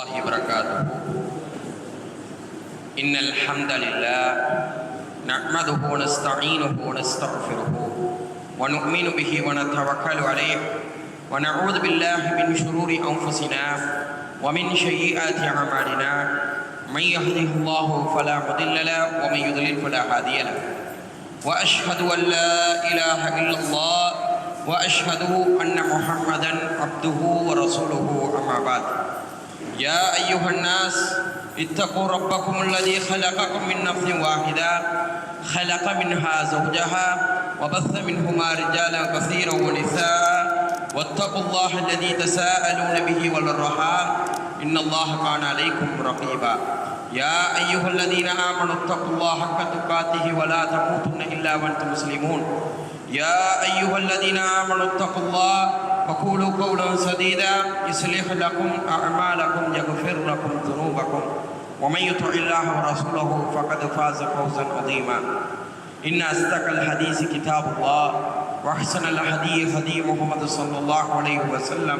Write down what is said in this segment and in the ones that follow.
الله وبركاته. إن الحمد لله نحمده ونستعينه ونستغفره ونؤمن به ونتوكل عليه ونعوذ بالله من شرور أنفسنا ومن سيئات أعمالنا. من يهده الله فلا مضل له ومن يضلل فلا هادي له. وأشهد أن لا إله إلا الله وأشهد أن محمدا عبده ورسوله. أما بعد، يا أيها الناس اتقوا ربكم الذي خلقكم من نفس واحدة خلق منها زوجها وبث منهما رجالا كثيرا ونساء واتقوا الله الذي تساءلون به والأرحام إن الله كان عليكم رقيبا. يا أيها الذين آمنوا اتقوا الله حق تقاته ولا تموتن إلا وأنتم مسلمون. يا أيها الذين آمنوا اتقوا الله وقولوا قولا سديدا يصلح لكم أعمالكم يغفر لكم ذنوبكم ومن يطع الله ورسوله فقد فاز فوزا عظيما. إن أصدق الحديث كتاب الله وأحسن الهدي هدي محمد صلى الله عليه وسلم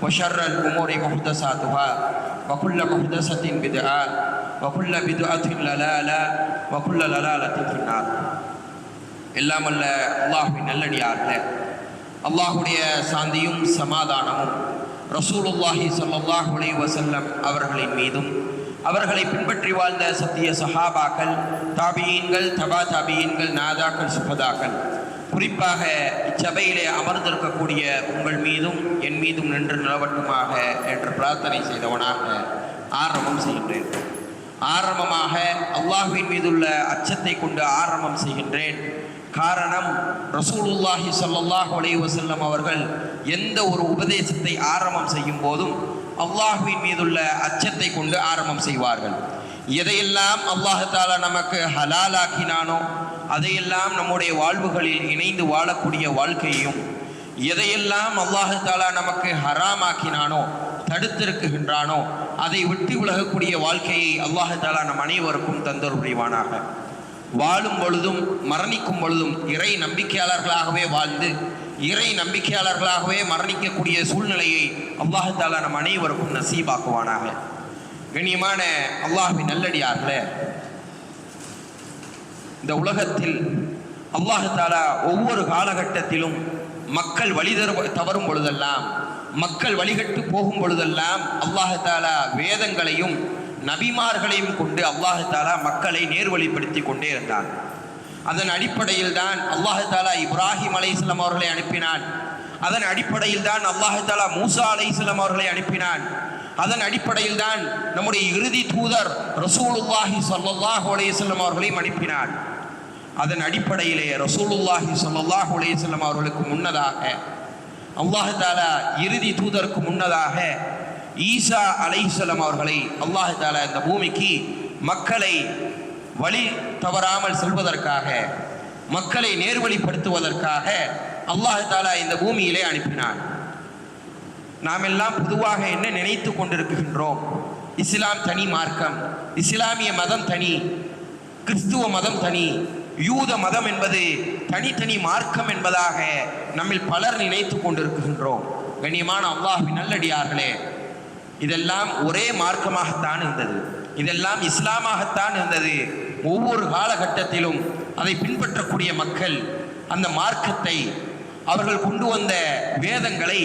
وشر الأمور محدثاتها وكل محدثة بدعة وكل بدعة ضلالة وكل ضلالة في النار. எல்லாம் அல்ல அல்லாஹ்வின் நல்லடியார்களே, அல்லாஹுடைய சாந்தியும் சமாதானமும் ரசூலுல்லாஹி ஸல்லல்லாஹு அலைஹி வஸல்லம் அவர்களின் மீதும் அவர்களை பின்பற்றி வாழ்ந்த சத்திய சஹாபாக்கள், தாபியீன்கள், தபா தாபியீன்கள், நாதாக்கள், சுஹதாக்கள், குறிப்பாக இச்சபையிலே அமர்ந்திருக்கக்கூடிய உங்கள் மீதும் என் மீதும் நின்று நிலவட்டுமாக என்று பிரார்த்தனை செய்தவனாக ஆரம்பம் செய்கின்றேன். ஆரம்பமாக அல்லாஹ்வின் மீதுள்ள அச்சத்தை கொண்டு ஆரம்பம் செய்கின்றேன். காரணம், ரசூலுல்லாஹி ஸல்லல்லாஹு அலைஹி வஸல்லம் அவர்கள் எந்த ஒரு உபதேசத்தை ஆரம்பம் செய்யும் போதும் அல்லாஹ்வின் மீதுள்ள அச்சத்தை கொண்டு ஆரம்பம் செய்வார்கள். எதையெல்லாம் அல்லாஹ் தஆலா நமக்கு ஹலாலாக்கினானோ அதையெல்லாம் நம்முடைய வாழ்வுகளில் இணைந்து வாழக்கூடிய வாழ்க்கையையும், எதையெல்லாம் அல்லாஹ் தஆலா நமக்கு ஹராமாக்கினானோ தடுத்திருக்குகின்றானோ அதை விட்டு விலகக்கூடிய வாழ்க்கையை அல்லாஹ் தஆலா நம் அனைவருக்கும் தந்தருள்வானாக. வாழும் பொழுதும் மரணிக்கும் பொழுதும் இறை நம்பிக்கையாளர்களாகவே வாழ்ந்து இறை நம்பிக்கையாளர்களாகவே மரணிக்கக்கூடிய சூழ்நிலையை அல்லாஹ் தஆலா நம் அனைவருக்கும் நசீபாக்குவானாக. கண்ணியமான அல்லாஹ்வின் நல்லடியார்களே, இந்த உலகத்தில் அல்லாஹ் தஆலா ஒவ்வொரு காலகட்டத்திலும் மக்கள் வழி தவறும் பொழுதெல்லாம், மக்கள் வழிகட்டு போகும் பொழுதெல்லாம் அல்லாஹ் தஆலா வேதங்களையும் நபிமார்களையும் கொண்டு அல்லாஹ் தஆலா மக்களை நேர்வழிப்படுத்தி கொண்டே இருந்தான். அதன் அடிப்படையில் தான் அல்லாஹ் தஆலா இப்ராஹிம் அலைஹிஸ்ஸலாம் அவர்களை அனுப்பினான். அதன் அடிப்படையில் தான் அல்லாஹ் தஆலா மூசா அலைஹிஸ்ஸலாம் அவர்களை அனுப்பினான். அதன் அடிப்படையில் தான் நம்முடைய இறுதி தூதர் ரசூலுல்லாஹி ஸல்லல்லாஹு அலைஹி வஸல்லம் அவர்களையும் அனுப்பினான். அதன் அடிப்படையிலே ரசூலுல்லாஹி ஸல்லல்லாஹு அலைஹி வஸல்லம் அவர்களுக்கு முன்னதாக அல்லாஹ் தஆலா இறுதி தூதருக்கு முன்னதாக ஈசா அலைஹிஸ்ஸலாம் அவர்களை அல்லாஹ் தஆலா இந்த பூமிக்கு மக்களை வழி தவறாமல் செல்வதற்காக, மக்களை நேர்வழிப்படுத்துவதற்காக அல்லாஹ் தஆலா இந்த பூமியிலே அனுப்பினான். நாம் எல்லாம் பொதுவாக என்ன நினைத்து கொண்டிருக்கின்றோம்? இஸ்லாம் தனி மார்க்கம், இஸ்லாமிய மதம் தனி, கிறிஸ்துவ மதம் தனி, யூத மதம் என்பது தனித்தனி மார்க்கம் என்பதாக நம்மில் பலர் நினைத்து கொண்டிருக்கின்றோம். கண்ணியமான அல்லாஹ்வின் நல்லடியார்களே, இதெல்லாம் ஒரே மார்க்கமாகத்தான் இருந்தது, இதெல்லாம் இஸ்லாமாகத்தான் இருந்தது. ஒவ்வொரு காலகட்டத்திலும் அதை பின்பற்றக்கூடிய மக்கள் அந்த மார்க்கத்தை, அவர்கள் கொண்டு வந்த வேதங்களை,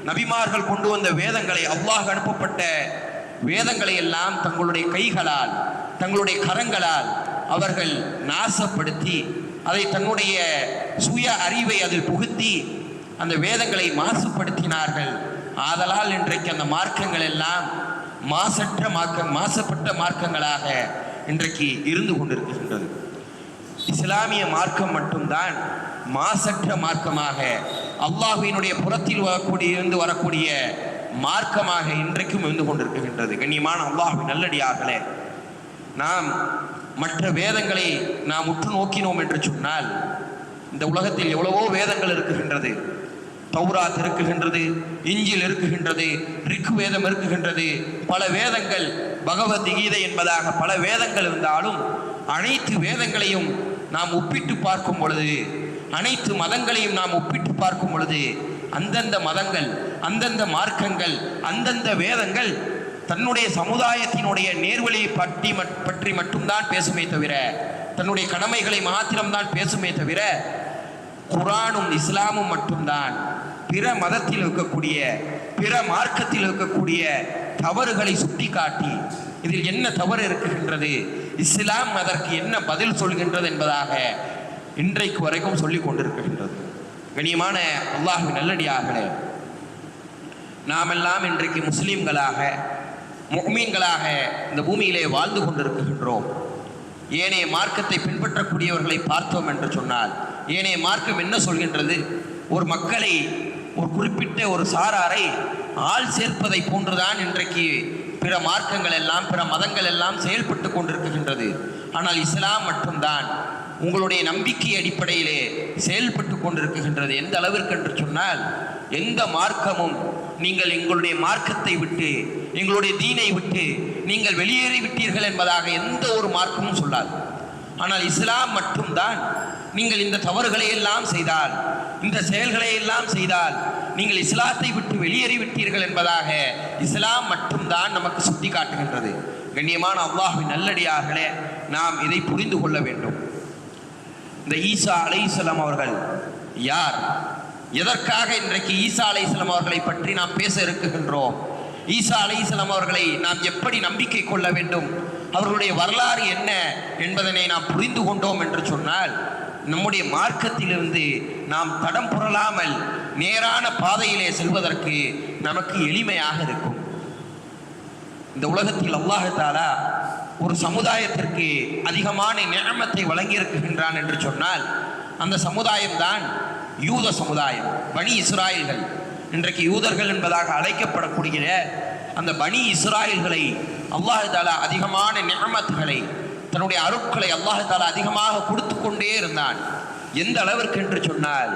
நபிமார்கள் கொண்டு வந்த வேதங்களை, அல்லாஹ் அனுப்பப்பட்ட வேதங்களை எல்லாம் தங்களுடைய கைகளால், தங்களுடைய கரங்களால் அவர்கள் நாசப்படுத்தி, அதை தன்னுடைய சுய அறிவை அதில் புகுத்தி அந்த வேதங்களை மாசுபடுத்தினார்கள். ஆதலால் இன்றைக்கு அந்த மார்க்கங்கள் எல்லாம் மாசப்பட்ட மார்க்கங்களாக இன்றைக்கு இருந்து கொண்டிருக்கின்றது. இஸ்லாமிய மார்க்கம் மட்டும்தான் மாசற்ற மார்க்கமாக, அல்லாஹ்வினுடைய புறத்தில் இருந்து வரக்கூடிய மார்க்கமாக இன்றைக்கும் இருந்து கொண்டிருக்கின்றது. கண்ணியமான அல்லாஹ்வின் நல்லடியார்களே, நாம் மற்ற வேதங்களை நாம் உற்று நோக்கினோம் என்று சொன்னால், இந்த உலகத்தில் எவ்வளவோ வேதங்கள் இருக்குகின்றது. தௌராத் இருக்குகின்றது, இஞ்சில் இருக்குகின்றது, ரிக் வேதம் இருக்குகின்றது, பல வேதங்கள், பகவத்கீதை என்பதாக பல வேதங்கள் இருந்தாலும் அனைத்து வேதங்களையும் நாம் ஒப்பிட்டு பார்க்கும் பொழுது, அனைத்து மதங்களையும் நாம் ஒப்பிட்டு பார்க்கும் பொழுது அந்தந்த மதங்கள், அந்தந்த மார்க்கங்கள், அந்தந்த வேதங்கள் தன்னுடைய சமுதாயத்தினுடைய நேர்வழியை பற்றி மட்டும்தான் பேசுமே தவிர, தன்னுடைய கடமைகளை மாத்திரம்தான் பேசுமே தவிர, குர்ஆனும் இஸ்லாமும் மட்டும்தான் பிற மதத்தில் இருக்கக்கூடிய, பிற மார்க்கத்தில் இருக்கக்கூடிய தவறுகளை சுட்டி காட்டி இதில் என்ன தவறு இருக்குகின்றது, இஸ்லாம் அதற்கு என்ன பதில் சொல்கின்றது என்பதாக இன்றைக்கு வரைக்கும் சொல்லிக் கொண்டிருக்கின்றது. கண்ணியமான அல்லாஹ்வின் நல்லடியார்களே, நாமெல்லாம் இன்றைக்கு முஸ்லீம்களாக, முஃமின்களாக இந்த பூமியிலே வாழ்ந்து கொண்டிருக்கின்றோம். ஏனைய மார்க்கத்தை பின்பற்றக்கூடியவர்களை பார்த்தோம் என்று சொன்னால், ஏனைய மார்க்கம் என்ன சொல்கின்றது? ஒரு மக்களை, ஒரு குறிப்பிட்ட ஒரு சாராரை ஆள் சேர்ப்பதை போன்றுதான் இன்றைக்கு பிற மார்க்கங்கள் எல்லாம், பிற மதங்கள் எல்லாம் செயல்பட்டு கொண்டிருக்கின்றது. ஆனால் இஸ்லாம் மட்டும்தான் உங்களுடைய நம்பிக்கை அடிப்படையிலே செயல்பட்டு கொண்டிருக்கின்றது. எந்த அளவிற்கு என்று சொன்னால், எந்த மார்க்கமும் நீங்கள் எங்களுடைய மார்க்கத்தை விட்டு, எங்களுடைய தீனை விட்டு நீங்கள் வெளியேறி விட்டீர்கள் என்பதாக எந்த ஒரு மார்க்கமும் சொல்லாது. ஆனால் இஸ்லாம் மட்டும்தான் நீங்கள் இந்த தவறுகளை எல்லாம் செய்தால், இந்த செயல்களை எல்லாம் செய்தால் நீங்கள் இஸ்லாத்தை விட்டு வெளியேறி விட்டீர்கள் என்பதாக இஸ்லாம் மட்டும்தான் நமக்கு சுட்டி காட்டுகின்றது. கண்ணியமான அல்லாஹ்வின் நல்லடியார்களே, நாம் இதை புரிந்து கொள்ள வேண்டும். இந்த ஈசா அலைஹிஸ்ஸலாம் அவர்கள் யார்? எதற்காக இன்றைக்கு ஈசா அலைஹிஸ்ஸலாம் அவர்களை பற்றி நாம் பேச இருக்குகின்றோம்? ஈசா அலைஹிஸ்ஸலாம் அவர்களை நாம் எப்படி நம்பிக்கை கொள்ள வேண்டும், அவர்களுடைய வரலாறு என்ன என்பதனை நாம் புரிந்து கொண்டோம் என்று சொன்னால், நம்முடைய மார்க்கத்திலிருந்து நாம் தடம் புரளாமல் நேரான பாதையிலே செல்வதற்கு நமக்கு எளிமையாக இருக்கும். இந்த உலகத்தில் அல்லாஹ் தஆலா ஒரு சமுதாயத்திற்கு அதிகமான நிஅமத்தை வழங்கியிருக்கின்றான் என்று சொன்னால், அந்த சமுதாயம்தான் யூத சமுதாயம், பனி இஸ்ராயல்கள். இன்றைக்கு யூதர்கள் என்பதாக அழைக்கப்படக்கூடிய அந்த பனி இஸ்ராயல்களை அல்லாஹ் தஆலா அதிகமான நிஅமத்துகளை, தன்னுடைய அருட்களை அல்லாஹ் தஆலா அதிகமாக கொடுத்து கொண்டே இருந்தான். எந்த அளவிற்கு என்று சொன்னால்,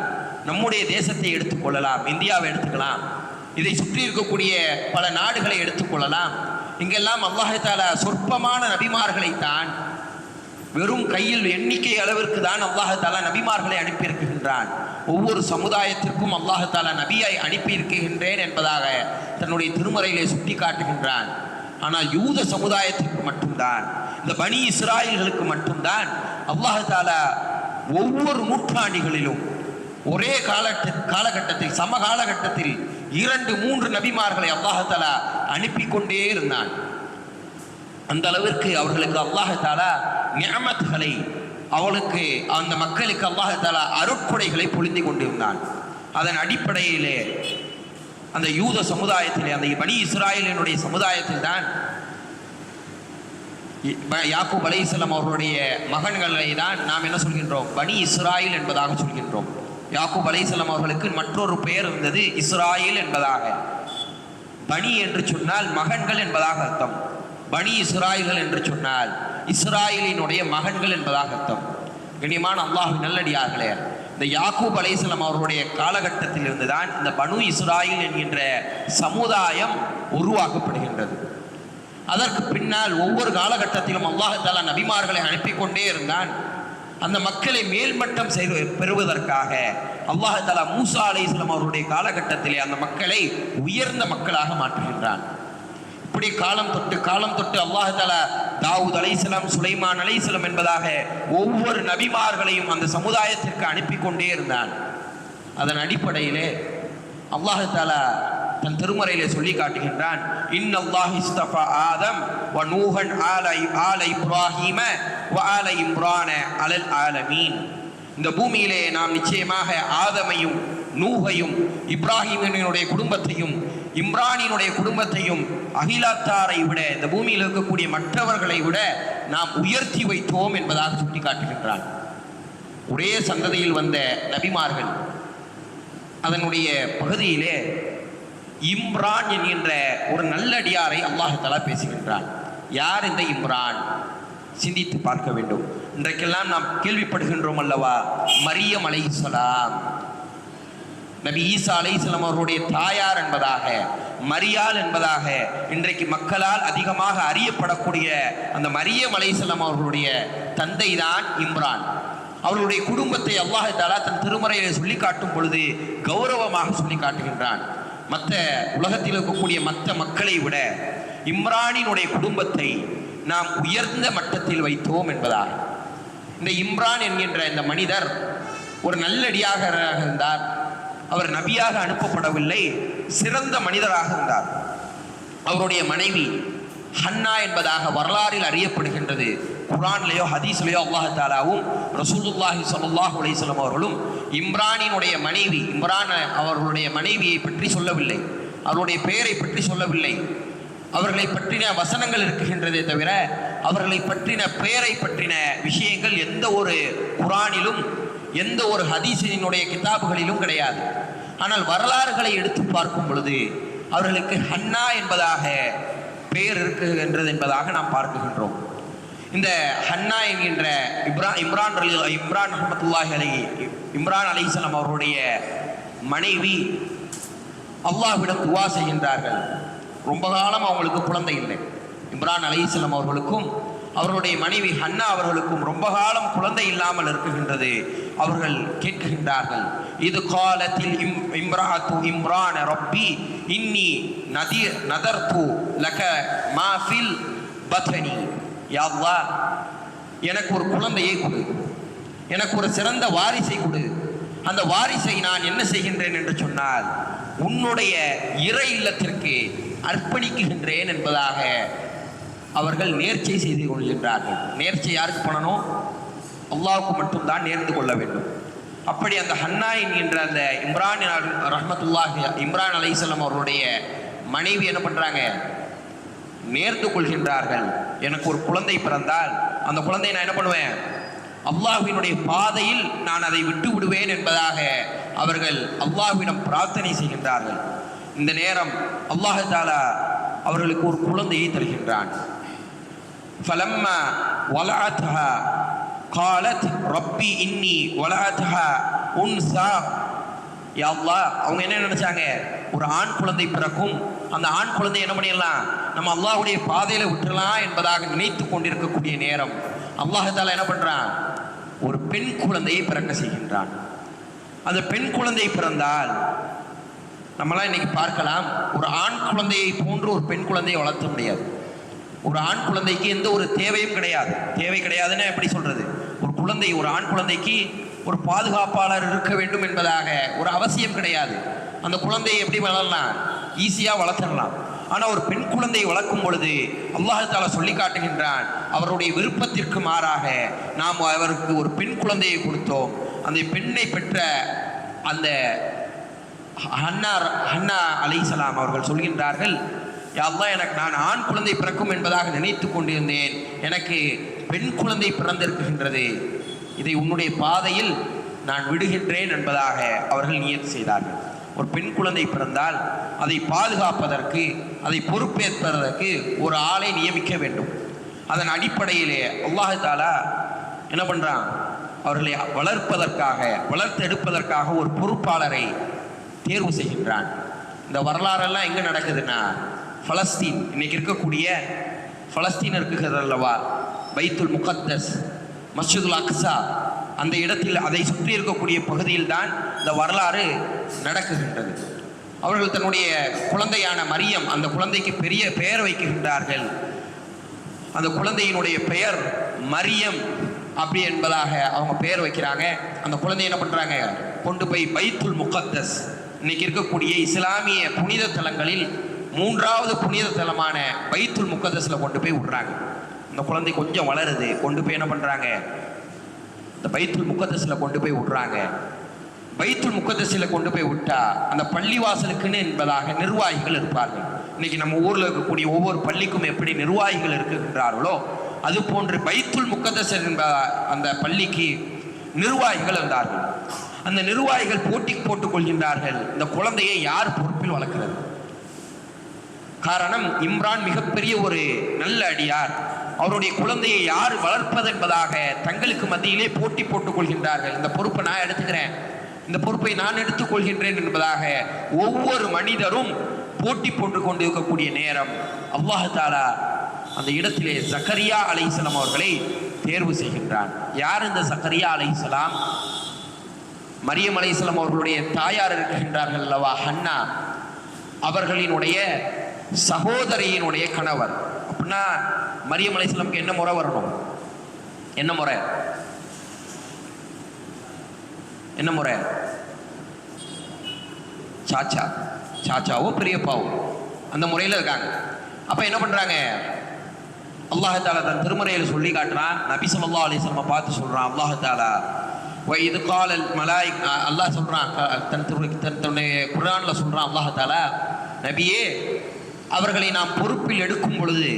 நம்முடைய தேசத்தை எடுத்துக்கொள்ளலாம், இந்தியாவை எடுத்துக்கலாம், இதை சுற்றி இருக்கக்கூடிய பல நாடுகளை எடுத்துக்கொள்ளலாம். இங்கெல்லாம் அல்லாஹ் தஆலா சொற்பமான நபிமார்களைத்தான், வெறும் கையில் எண்ணிக்கை அளவிற்கு தான் அல்லாஹ் தஆலா நபிமார்களை அனுப்பியிருக்கின்றான். ஒவ்வொரு சமுதாயத்திற்கும் அல்லாஹ் தஆலா நபியை அனுப்பியிருக்கின்றேன் என்பதாக தன்னுடைய திருமறையிலே சுட்டி காட்டுகின்றான். ஆனால் யூத சமுதாயத்திற்கு மட்டும்தான், இந்த பனி இஸ்ராயல்களுக்கு மட்டும்தான் அல்லாஹ் தஆலா ஒவ்வொரு நூற்றாண்டுகளிலும் ஒரே காலகட்டத்தில், சம காலகட்டத்தில் 2-3 நபிமார்களை அல்லாஹ் தஆலா அனுப்பி கொண்டே இருந்தான். அந்த அளவிற்கு அவர்களுக்கு அல்லாஹ் தஆலா நிஅமத்துகளை, அவளுக்கு, அந்த மக்களுக்கு அல்லாஹ் தஆலா அருட்கொடைகளை பொழிந்து கொண்டிருந்தான். அதன் அடிப்படையிலே அந்த யூத சமுதாயத்திலே, அந்த பனி இஸ்ராயலினுடைய சமுதாயத்தில் தான் யாக்கூப் அலைஹிஸ்ஸலாம் அவர்களுடைய மகன்களை தான் நாம் என்ன சொல்கின்றோம்? பனி இஸ்ராயில் என்பதாக சொல்கின்றோம். யாக்கூப் அலைஹிஸ்ஸலாம் அவர்களுக்கு மற்றொரு பெயர் இருந்தது, இஸ்ராயில் என்பதாக. பனி என்று சொன்னால் மகன்கள் என்பதாக அர்த்தம். பனி இஸ்ராயல்கள் என்று சொன்னால் இஸ்ராயலினுடைய மகன்கள் என்பதாக அர்த்தம். கண்ணியமான அல்லாஹ்வின் நல்லடியார்களே, இந்த யாக்கூப் அலைஹிஸ்ஸலாம் அவர்களுடைய காலகட்டத்தில் இருந்துதான் இந்த பனு இஸ்ராயில் என்கின்ற சமுதாயம் உருவாக்கப்படுகின்றது. அதற்கு பின்னால் ஒவ்வொரு காலகட்டத்திலும் அல்லாஹ் தஆலா நபிமார்களை அனுப்பி கொண்டே இருந்தான். அந்த மக்களை மேல்மட்டம் பெறுவதற்காக அல்லாஹ் தஆலா மூசா அலைஹிஸ்ஸலாம் அவருடைய காலகட்டத்திலே அந்த மக்களை உயர்ந்த மக்களாக மாற்றுகின்றான். இப்படி காலம் தொட்டு அல்லாஹ் தஆலா தாவூத் அலைஹிஸ்ஸலாம், சுலைமான் அலைஹிஸ்ஸலாம் என்பதாக ஒவ்வொரு நபிமார்களையும் அந்த சமுதாயத்திற்கு அனுப்பி கொண்டே இருந்தான். அதன் அடிப்படையிலே அல்லாஹ் தஆலா தன் திருமறையிலே சொல்லி காட்டுகின்றான், இன்னல்லாஹ் இஸ்தஃபா ஆதம் வ நூஹன் ஆல இப்ராஹீம வ ஆல இம்ரான அலல் ஆலமீன். இந்த பூமியிலே நாம் நிச்சயமாக ஆதமையும், நூஹையும், இப்ராஹீமினுடைய குடும்பத்தையும், இம்ரானினுடைய குடும்பத்தையும் அகிலத்தாரை விட, இந்த பூமியில் இருக்கக்கூடிய மற்றவர்களை விட நாம் உயர்த்தி வைத்தோம் என்பதாக சுட்டி காட்டுகின்றான். ஒரே சந்ததியில் வந்த நபிமார்கள், அதனுடைய பகுதியிலே இம்ரான் என்கின்ற ஒரு நல்லடியாரை அல்லாஹ் தஆலா பேசுகின்றான். யார் இந்த இம்ரான்? சிந்தித்து பார்க்க வேண்டும். இன்றைக்கெல்லாம் நாம் கேள்விப்படுகின்றோம் அல்லவா, மரியம் அலைஹிஸ்ஸலாம், நபி ஈசா அலைஹிஸ்ஸலாம் அவருடைய தாயார் என்பதாக, மரியாள் என்பதாக இன்றைக்கு மக்களால் அதிகமாக அறியப்படக்கூடிய அந்த மரியம் அலைஹிஸ்ஸலாம் அவர்களுடைய தந்தை தான் இம்ரான். அவர்களுடைய குடும்பத்தை அல்லாஹ் தஆலா தன் திருமறையை சொல்லி காட்டும் பொழுது கௌரவமாக சொல்லி காட்டுகின்றான். மற்ற உலகத்தில் இருக்கக்கூடிய மற்ற மக்களை விட இம்ரானினுடைய குடும்பத்தை நாம் உயர்ந்த மட்டத்தில் வைத்தோம் என்பதாக. இந்த இம்ரான் என்கின்ற இந்த மனிதர் ஒரு நல்லடியாக இருந்தார். அவர் நபியாக அனுப்பப்படவில்லை, சிறந்த மனிதராக இருந்தார். அவருடைய மனைவி ஹன்னா என்பதாக வரலாறில் அறியப்படுகின்றது. குர்ஆன்லயோ ஹதீஸ்லயோ அல்லாஹ் தஆலாவும் ரசூலுல்லாஹி ஸல்லல்லாஹு அலைஹி வஸல்லம் அவர்களும் இம்ரானினுடைய மனைவி, இம்ரான் அவர்களுடைய மனைவியை பற்றி சொல்லவில்லை, அவருடைய பெயரை பற்றி சொல்லவில்லை. அவர்களை பற்றின வசனங்கள் இருக்குகின்றதே தவிர அவர்களை பற்றின பெயரை பற்றின விஷயங்கள் எந்த ஒரு குர்ஆனிலும் எந்த ஒரு ஹதீஸினுடைய கிதாபுகளிலும் கிடையாது. ஆனால் வரலாறுகளை எடுத்து பார்க்கும் பொழுது அவர்களுக்கு ஹன்னா என்பதாக பெயர் இருக்குகின்றது என்பதாக நாம் பார்க்குகின்றோம். இந்த ஹன்னா என்கின்ற இம்ரான் ரஹ்மத்துல்லாஹி அலைஹி, இம்ரான் அலைஹிஸ்ஸலாம் அவருடைய மனைவி அல்லாஹ்விடம் துஆ செய்கின்றார்கள். ரொம்ப காலம் அவங்களுக்கு குழந்தை இல்லை. இம்ரான் அலைஹிஸ்ஸலாம் அவர்களுக்கும் அவருடைய மனைவி ஹன்னா அவர்களுக்கும் ரொம்ப காலம் குழந்தை இல்லாமல் இருக்குகின்றது. அவர்கள் கேட்கின்றார்கள், இது காலத்தில் இம்ராத்து இம்ரான் ரப்பி இன்னி நதர்து லக மாஃபில் பத்னி, யா அல்லாஹ் எனக்கு ஒரு குழந்தையை கொடு, எனக்கு ஒரு சிறந்த வாரிசை கொடு. அந்த வாரிசை நான் என்ன செய்கின்றேன் என்று சொன்னால் உன்னுடைய இறை இல்லத்திற்கு அர்ப்பணிக்குகின்றேன் என்பதாக அவர்கள் நேர்ச்சை செய்து கொள்கின்றார்கள். நேர்ச்சை யாருக்கு பண்ணணும்? அல்லாஹ்வுக்கு மட்டும்தான் நேர்ந்து கொள்ள வேண்டும். அப்படி அந்த ஹன்னா என்கின்ற அந்த இம்ரான் ரஹ்மத்துல்லாஹி இம்ரான் அலைஹிஸ்ஸலாம் அவருடைய மனைவி என்ன பண்றாங்க? நேர்ந்து கொள்கின்றார்கள். எனக்கு ஒரு குழந்தை பிறந்தால் அந்த குழந்தையை நான் என்ன பண்ணுவேன்? அல்லாஹ்வினுடைய பாதையில் நான் அதை விட்டு விடுவேன் என்பதாக அவர்கள் அல்லாஹ்விடம் பிரார்த்தனை செய்கின்றார்கள். இந்த நேரம் அல்லாஹ் தஆலா அவர்களுக்கு ஒரு குழந்தையை தருகின்றான். ஃபலம்மா வலஅத்ஹா قالت ரப்பி இன்னி வலஅத்ஹா உன்ஸா, யா அல்லாஹ் அவங்க என்ன நினைச்சாங்க? ஒரு ஆண் குழந்தை பிறக்கும், அந்த ஆண் குழந்தை என்ன பண்ணிடலாம், நம்ம அல்லாஹ்வுடைய பாதையில விட்டுறலாம் என்பதாக நினைத்து கொண்டிருக்கக்கூடிய நேரம் அல்லாஹ் தஆலா என்ன பண்றான்? ஒரு பெண் குழந்தையை பிறக்க செய்கின்றான். அந்த பெண் குழந்தை பிறந்தால் நம்மளாம் இன்னைக்கு பார்க்கலாம், ஒரு ஆண் குழந்தையை போன்று ஒரு பெண் குழந்தையை வளர்த்த முடியாது. ஒரு ஆண் குழந்தைக்கு எந்த ஒரு தேவையும் கிடையாது. தேவை கிடையாதுன்னு எப்படி சொல்றது? ஒரு குழந்தை, ஒரு ஆண் குழந்தைக்கு ஒரு பாதுகாப்பாளர் இருக்க வேண்டும் என்பதாக ஒரு அவசியம் கிடையாது. அந்த குழந்தையை எப்படி வளரலாம்? ஈஸியாக வளர்த்துடலாம். ஆனால் ஒரு பெண் குழந்தையை வளர்க்கும் பொழுது அல்லாஹ் தஆலா சொல்லி காட்டுகின்றான், அவருடைய விருப்பத்திற்கு மாறாக நாம் அவருக்கு ஒரு பெண் குழந்தையை கொடுத்தோம். அந்த பெண்ணை பெற்ற அந்த ஹன்னா அலைஹிஸ்ஸலாம் அவர்கள் சொல்கின்றார்கள், யா அல்லாஹ் எனக்கு நான் ஆண் குழந்தை பிறக்கும் என்பதாக நினைத்து கொண்டிருந்தேன், எனக்கு பெண் குழந்தை பிறந்திருக்கின்றது, இதை உன்னுடைய பாதையில் நான் விடுகின்றேன் என்பதாக அவர்கள் நியத் செய்தார்கள். ஒரு பெண் குழந்தை பிறந்தால் அதை பாதுகாப்பதற்கு, அதை பொறுப்பேற்பதற்கு ஒரு ஆளை நியமிக்க வேண்டும். அதன் அடிப்படையிலே அல்லாஹ் தஆலா என்ன பண்றான்? அவர்களை வளர்ப்பதற்காக, வளர்த்தெடுப்பதற்காக ஒரு பொறுப்பாளரை தேர்வு செய்கின்றான். இந்த வரலாறெல்லாம் எங்கே நடக்குதுன்னா பலஸ்தீன், இன்னைக்கு இருக்கக்கூடிய பலஸ்தீன் இருக்குகிறது அல்லவா, பைத்துல் முகத்தஸ், மஸ்ஜிதுல் அக்ஸா, அந்த இடத்தில் அதை சுற்றி இருக்கக்கூடிய பகுதியில் தான் இந்த வரலாறு நடக்குகின்றது. அவர்கள் தன்னுடைய குழந்தையான மரியம், அந்த குழந்தைக்கு பெரிய பெயர் வைக்கின்றார்கள். அந்த குழந்தையினுடைய பெயர் மரியம் அப்படி என்பதாக அவங்க பெயர் வைக்கிறாங்க. அந்த குழந்தைய என்ன பண்ணுறாங்க? கொண்டு போய் பைத்துல் முகத்தஸ், இன்னைக்கு இருக்கக்கூடிய இஸ்லாமிய புனித தலங்களில் 3வது புனித தலமான பைத்துல் முகத்தஸில் கொண்டு போய் விடுறாங்க. அந்த குழந்தை கொஞ்சம் வளருது, கொண்டு போய் என்ன பண்ணுறாங்க? இந்த பைத்துல் முகத்தஸில் கொண்டு போய் விடுறாங்க. பைத்துல் முகத்தஸில் கொண்டு போய் விட்டா அந்த பள்ளிவாசலுக்குன்னு என்பதாக நிர்வாகிகள் இருப்பார்கள். இன்னைக்கு நம்ம ஊரில் இருக்கக்கூடிய ஒவ்வொரு பள்ளிக்கும் எப்படி நிர்வாகிகள் இருக்குகின்றார்களோ அது போன்று பைத்துல் முகத்தஸ் என்ப அந்த பள்ளிக்கு நிர்வாகிகள் இருந்தார்கள். அந்த நிர்வாகிகள் போட்டி போட்டுக் கொள்கின்றார்கள், இந்த குழந்தையை யார் பொறுப்பில் வளர்க்கிறது. காரணம், இம்ரான் மிகப்பெரிய ஒரு நல்ல அடியார், அவருடைய குழந்தையை யார் வளர்ப்பது என்பதாக தங்களுக்கு மத்தியிலே போட்டி போட்டுக் கொள்கின்றார்கள். இந்த பொறுப்பை நான் எடுத்துக்கிறேன், இந்த பொறுப்பை நான் எடுத்துக்கொள்கின்றேன் என்பதாக ஒவ்வொரு மனிதரும் போட்டி போட்டுக் கொண்டிருக்கக்கூடிய நேரம் அல்லாஹ் தஆலா அந்த இடத்திலே ஜக்கரியா அலைஹிஸ்ஸலாம் அவர்களை தேர்வு செய்கின்றான். யார் இந்த ஜக்கரியா அலைஹிஸ்ஸலாம்? மரியம் அலைஹிஸ்ஸலாம் அவர்களுடைய தாயார் இருக்கின்றார்கள் அல்லவா, ஹன்னா, அவர்களினுடைய சகோதரியினுடைய கணவர். அப்படின்னா மரியம் அலைஹிஸ்ஸலாமுக்கு என்ன முறை வரணும்? என்ன முறை? என்ன முறை? சாச்சாவோ பெரியப்பாவோ அந்த முறையில் இருக்காங்க. அப்போ என்ன பண்ணுறாங்க? அல்லாஹ் தஆலா தன் திருமறையில் சொல்லி காட்டுறான். நபி ஸல்லல்லாஹு அலைஹி வஸல்லம் பார்த்து சொல்கிறான் அல்லாஹ் தஆலா, இது காலல் மலாயிக், அல்லாஹ் சொல்கிறான் தன்னுடைய குர்ஆனில் சொல்கிறான் அல்லாஹ் தஆலா, நபியே அவர்களை நாம் பொறுப்பில் எடுக்கும் பொழுது,